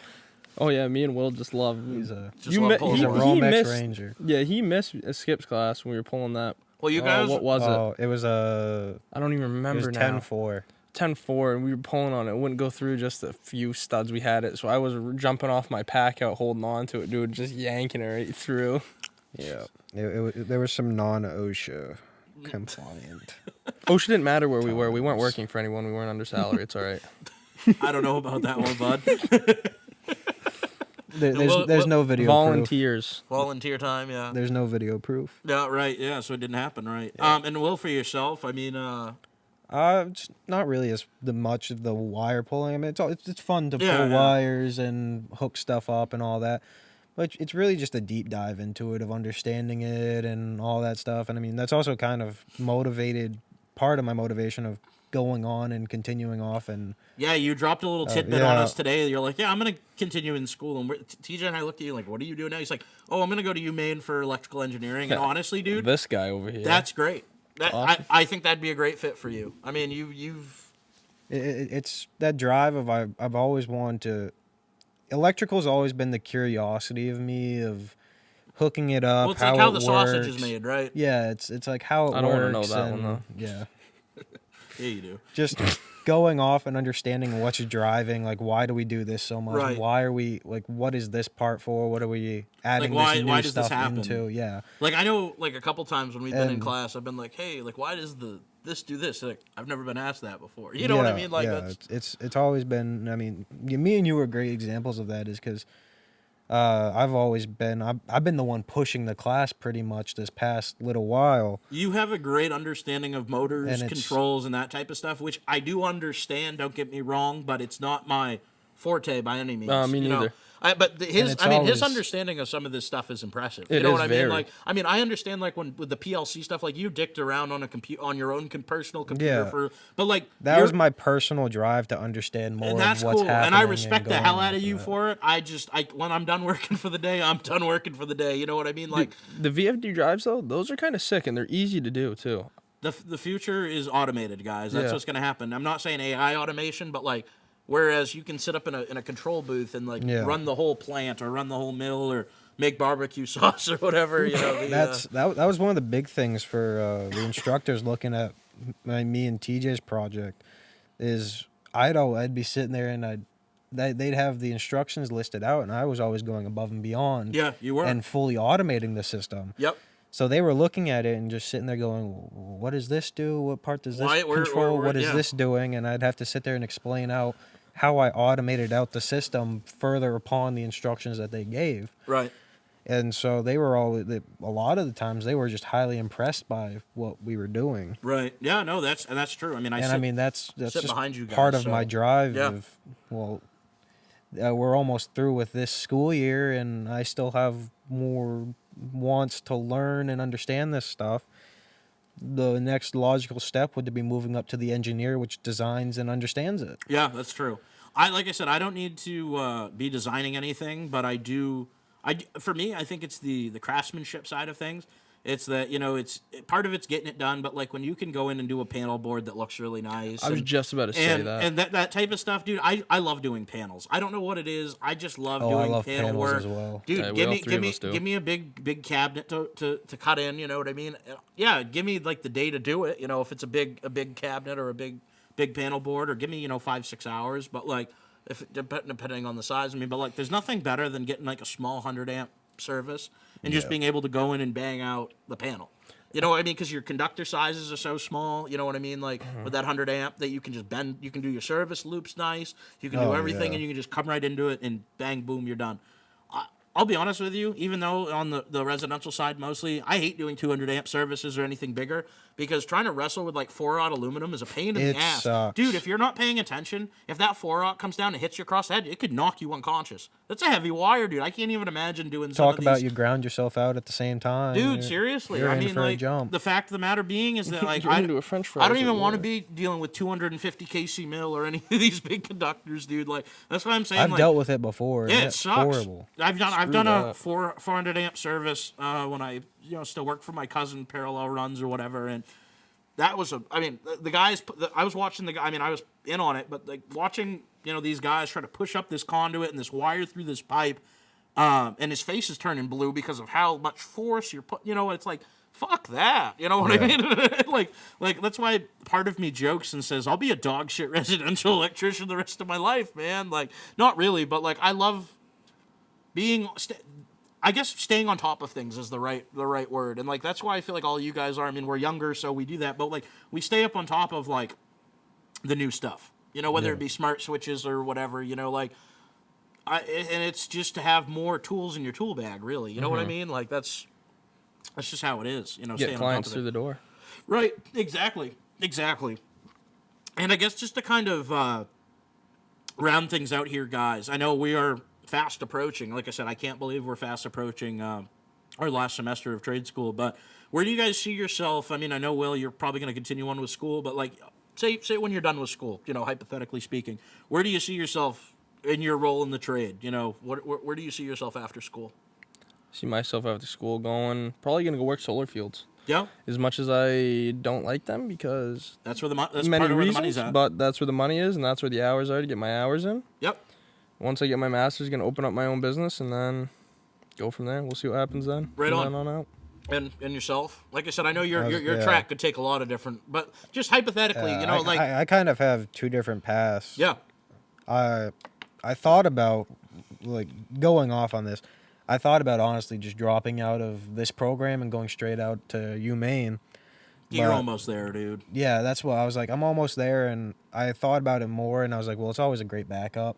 Oh yeah, me and Will just love. He's a Romex Ranger. Yeah, he missed a Skip's class when we were pulling that. Well, you guys. What was it? Oh, it was I don't even remember it was now. 10-4. 10-4, and we were pulling on it. It wouldn't go through just a few studs we had it. So I was jumping off my pack out, holding on to it, dude, just yanking it right through. Yeah, there was some non-OSHA compliant. OSHA didn't matter where we were. We weren't working for anyone. We weren't under salary. It's all right. I don't know about that one, bud. There's no video volunteers. proof. Volunteer time, yeah. There's no video proof. Yeah, right. Yeah, so it didn't happen, right? Yeah. And Will, for yourself, It's not really as much of the wire pulling. It's fun to pull wires and hook stuff up and all that. But it's really just a deep dive into it of understanding it and all that stuff. And that's also kind of part of my motivation of going on and continuing off. And yeah, you dropped a little tidbit on us today. You're like, yeah, I'm going to continue in school. And TJ and I looked at you like, what are you doing now? He's like, oh, I'm going to go to Maine for electrical engineering. And honestly, dude, this guy over here, that's great. Awesome. I think that'd be a great fit for you. It's that drive of I've always wanted to. Electrical's always been the curiosity of me of hooking it up. Well, it's how the sausage is made, right? Yeah, it's like how it works. I don't want to know that one though. Yeah. Yeah, you do. Just going off and understanding what's driving, why do we do this so much? Right. Why are we what is this part for? What are we adding why this new does stuff this happen? into? Yeah. I know a couple times when we've been in class, I've been like, hey, why does this do this? I've never been asked that before. You know what I mean? It's always been. Me and you were great examples of that. Is because I've been the one pushing the class pretty much this past little while. You have a great understanding of motors, controls, and that type of stuff, which I do understand. Don't get me wrong, but it's not my forte by any means. Me neither. His understanding of some of this stuff is impressive. You know what I mean? I understand when with the PLC stuff, you dicked around on on your own personal computer that was my personal drive to understand more. And that's of what's cool, happening and I respect the hell out of you that. for it. When I'm done working for the day, I'm done working for the day. You know what I mean? The VFD drives though, those are kind of sick and they're easy to do too. The future is automated, guys. That's what's going to happen. I'm not saying AI automation, but whereas you can sit up in a control booth and run the whole plant or run the whole mill or make barbecue sauce or whatever. You know, that was one of the big things for the instructors looking at me and TJ's project. Is I'd be sitting there and they'd have the instructions listed out, and I was always going above and beyond. Yeah, you were. And fully automating the system. Yep. So they were looking at it and just sitting there going, what does this do? What part does this control? What is this doing? And I'd have to sit there and explain out how I automated out the system further upon the instructions that they gave. Right. And so they were a lot of the times they were just highly impressed by what we were doing. Right. Yeah, no, that's true. I mean, that's just behind you guys, part of my drive yeah. of, we're almost through with this school year and I still have more wants to learn and understand this stuff. The next logical step would be moving up to the engineer, which designs and understands it. Yeah, that's true. Like I said, I don't need to be designing anything, but I do. For me, I think it's the craftsmanship side of things. It's that, it's part of it's getting it done, but like when you can go in and do a panel board that looks really nice. I was just about to say that. And that type of stuff, dude, I love doing panels. I don't know what it is. I just love doing I love panel panels work. as well. Dude, give me a big cabinet to cut in, you know what I mean? Yeah, give me like the day to do it, if it's a big cabinet or a big panel board, or give me, 5-6 hours, but like depending on the size of me, but like there's nothing better than getting like a small 100 amp service and just being able to go in and bang out the panel. You know what I mean? Because your conductor sizes are so small, you know what I mean? Like with that 100 amp that you can just bend, you can do your service loops nice, you can do everything, and you can just come right into it and bang, boom, you're done. I'll be honest with you, even though on the residential side mostly, I hate doing 200 amp services or anything bigger because trying to wrestle with like 4-aught aluminum is a pain in the ass. Sucks. Dude, if you're not paying attention, if that 4-aught comes down and hits you across the head, it could knock you unconscious. That's a heavy wire, dude. I can't even imagine doing some of these. Talk about you ground yourself out at the same time. Dude, seriously. You're I in mean, for a like, jump. the fact of the matter being is that, like, You're into a French fries I don't even want to or be dealing with 250 kc mil or any of these big conductors, dude. Like, that's what I'm saying. I've dealt with it before. Yeah, And it it's sucks. horrible. I've done Screw a that. 400 amp service when I still work for my cousin, parallel runs or whatever, and that was the guys. I was watching the guy. I mean, I was in on it, but like watching these guys try to push up this conduit and this wire through this pipe, and his face is turning blue because of how much force you're putting. It's like, fuck that. You know what I mean? like that's why part of me jokes and says I'll be a dog shit residential electrician the rest of my life, man. Like, not really, but like I love being. I guess staying on top of things is the right word, and like that's why I feel like all you guys are. I mean, we're younger, so we do that, but like we stay up on top of like the new stuff. Whether it be smart switches or whatever. And it's just to have more tools in your tool bag, really. You know what I mean? Like that's just how it is. Get staying clients on top of through it. the door. Right, exactly. And I guess just to kind of round things out here, guys, I know we are fast approaching. Like I said, I can't believe we're fast approaching our last semester of trade school, but where do you guys see yourself? I mean, I know, Will, you're probably going to continue on with school, but like, say when you're done with school, hypothetically speaking, where do you see yourself in your role in the trade? Where do you see yourself after school? See myself after school probably going to go work solar fields. Yeah. As much as I don't like them because That's many part of where the reasons, money's at. but that's where the money is and that's where the hours are to get my hours in. Yep. Once I get my master's, going to open up my own business and then go from there. We'll see what happens then. Right from on. then on out. And yourself? Like I said, I know your yeah. track could take a lot of different, but just hypothetically, I kind of have two different paths. Yeah. I thought about like going off on this. I thought about honestly just dropping out of this program and going straight out to UMaine. You're But- almost there, dude. Yeah, that's what I was like. I'm almost there, and I thought about it more, and I was like, well, it's always a great backup,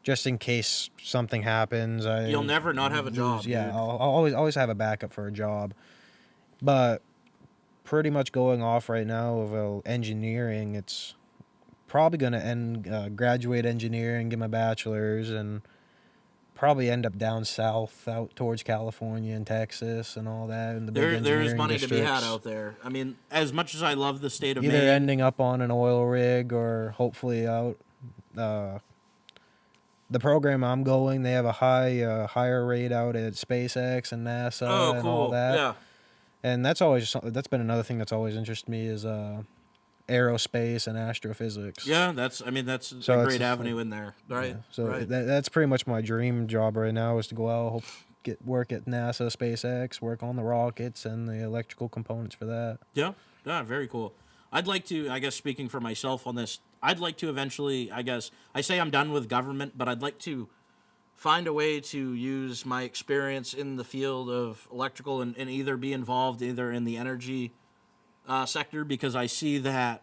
just in case something happens. You'll never not have a job. Yeah, dude. I'll always have a backup for a job, but pretty much going off right now of engineering, it's probably gonna end graduate engineering, get my bachelor's, and probably end up down south, out towards California and Texas and all that. And the big There is engineering money to be had districts. out there. I mean, as much as I love the state of Either Maine, ending up on an oil rig or hopefully out. The program I'm going, they have a higher rate out at SpaceX and NASA and all that. Yeah. And that's been another thing that's always interested me is aerospace and astrophysics. Yeah, that's So a it's great avenue in there, right? So right. that's pretty much my dream job right now is to go out, work at NASA, SpaceX, work on the rockets and the electrical components for that. Yeah, very cool. I'd like to, I guess, speaking for myself on this, I'd like to eventually, I guess, I say I'm done with government, but I'd like to find a way to use my experience in the field of electrical and either be involved either in the energy sector, because I see that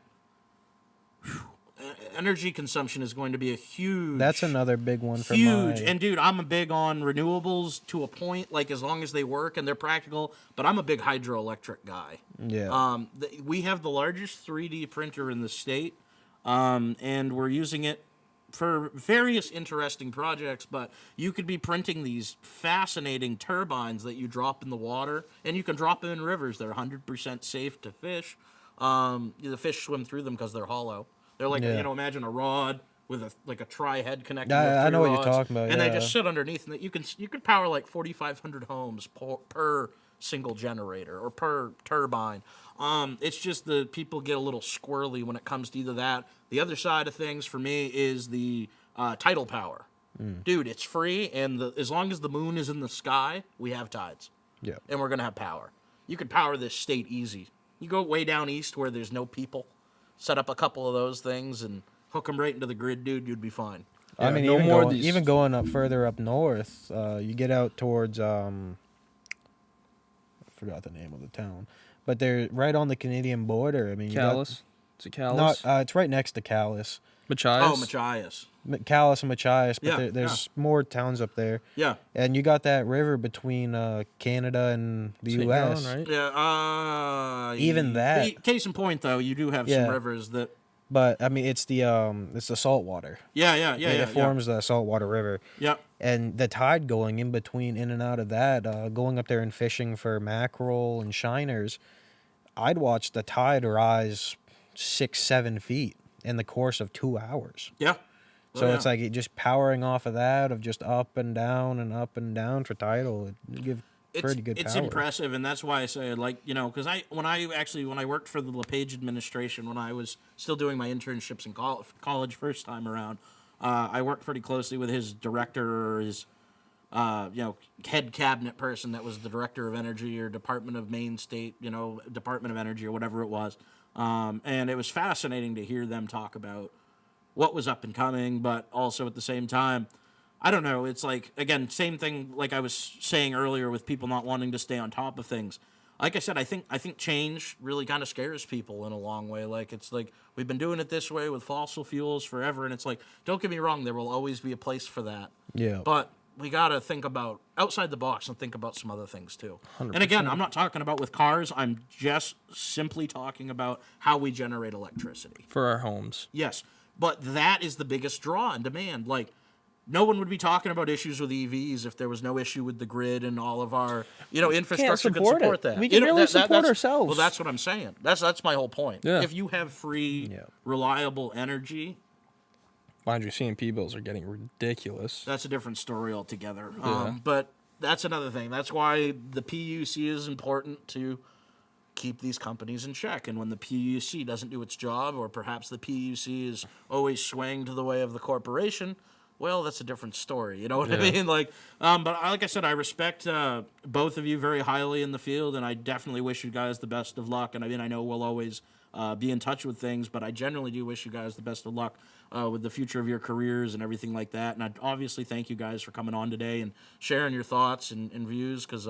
energy consumption is going to be a huge... That's another big one for huge. And dude, I'm a big on renewables to a point, like as long as they work and they're practical, but I'm a big hydroelectric guy. Yeah. We have the largest 3D printer in the state, and we're using it for various interesting projects, but you could be printing these fascinating turbines that you drop in the water, and you can drop them in rivers. They're 100% safe to fish. The fish swim through them because they're hollow. They're like, imagine a rod with a tri-head connected. I know what you're talking about. And they just sit underneath, and you could power like 4,500 homes per single generator or per turbine. It's just the people get a little squirrely when it comes to either that. The other side of things for me is the tidal power. Dude, it's free, and as long as the moon is in the sky, we have tides. Yeah. And we're gonna have power. You could power this state easy. You go way down east where there's no people, set up a couple of those things and hook them right into the grid, dude. You'd be fine. Yeah, I mean, even going up further up north, you get out towards I forgot the name of the town, but they're right on the Canadian border. I mean, Calais. It's a Calais. it's right next to Calais. Machias. Oh, Machias. Calais and Machias, but Yeah, there's more towns up there. Yeah. And you got that river between Canada and the St. U.S. John, right? Yeah. Even that. Case in point, though, you do have some rivers that. But I mean, it's the salt water. Yeah. It forms the saltwater river. Yep. And the tide going in and out of that, going up there and fishing for mackerel and shiners, I'd watch the tide rise 6-7 feet in the course of 2 hours. Yeah. So it's like just powering off of that, of just up and down for tidal. It give pretty good power. It's impressive, and that's why I say, because when I worked for the LePage administration, when I was still doing my internships in college first time around, I worked pretty closely with his director or his, head cabinet person that was the director of energy or Department of Maine State, Department of Energy or whatever it was. And it was fascinating to hear them talk about what was up and coming, but also at the same time, I don't know, it's like, again, same thing like I was saying earlier with people not wanting to stay on top of things. Like I said, I think change really kind of scares people in a long way. Like, it's like, we've been doing it this way with fossil fuels forever, and it's like, don't get me wrong, there will always be a place for that. Yeah. But we got to think about outside the box and think about some other things too. 100%. And again, I'm not talking about with cars. I'm just simply talking about how we generate electricity. For our homes. Yes. But that is the biggest draw and demand. Like, no one would be talking about issues with EVs if there was no issue with the grid and all of our, infrastructure could support that. We can really support ourselves. Well, that's what I'm saying. That's my whole point. Yeah. If you have free, reliable energy, mind you, C&P bills are getting ridiculous. that's a different story altogether. Yeah. But that's another thing. That's why the PUC is important to keep these companies in check. And when the PUC doesn't do its job, or perhaps the PUC is always swaying to the way of the corporation, well, that's a different story. You know what I mean? Like, but like I said, I respect both of you very highly in the field, and I definitely wish you guys the best of luck. And I mean, I know we'll always be in touch with things, but I generally do wish you guys the best of luck with the future of your careers and everything like that. And I obviously thank you guys for coming on today and sharing your thoughts and views, because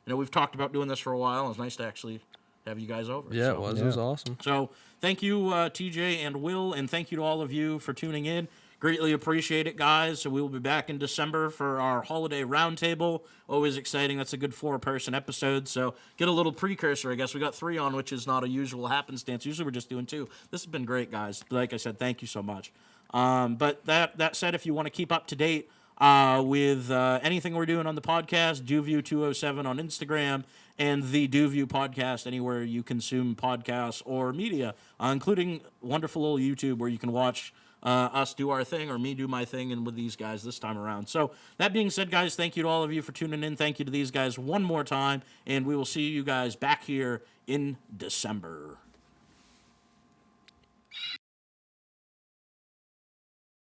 we've talked about doing this for a while, and it's nice to actually have you guys over. Yeah, it was. It was awesome. So thank you, TJ and Will, and thank you to all of you for tuning in. Greatly appreciate it, guys. So we will be back in December for our holiday roundtable. Always exciting. That's a good 4-person episode. So get a little precursor, I guess. We got 3 on, which is not a usual happenstance. Usually we're just doing 2. This has been great, guys. Like I said, thank you so much. But that said, if you want to keep up to date with anything we're doing on the podcast, DuView 207 on Instagram, and the DuView podcast anywhere you consume podcasts or media, including wonderful old YouTube where you can watch us do our thing or me do my thing and with these guys this time around. So that being said, guys, thank you to all of you for tuning in. Thank you to these guys one more time, and we will see you guys back here in December.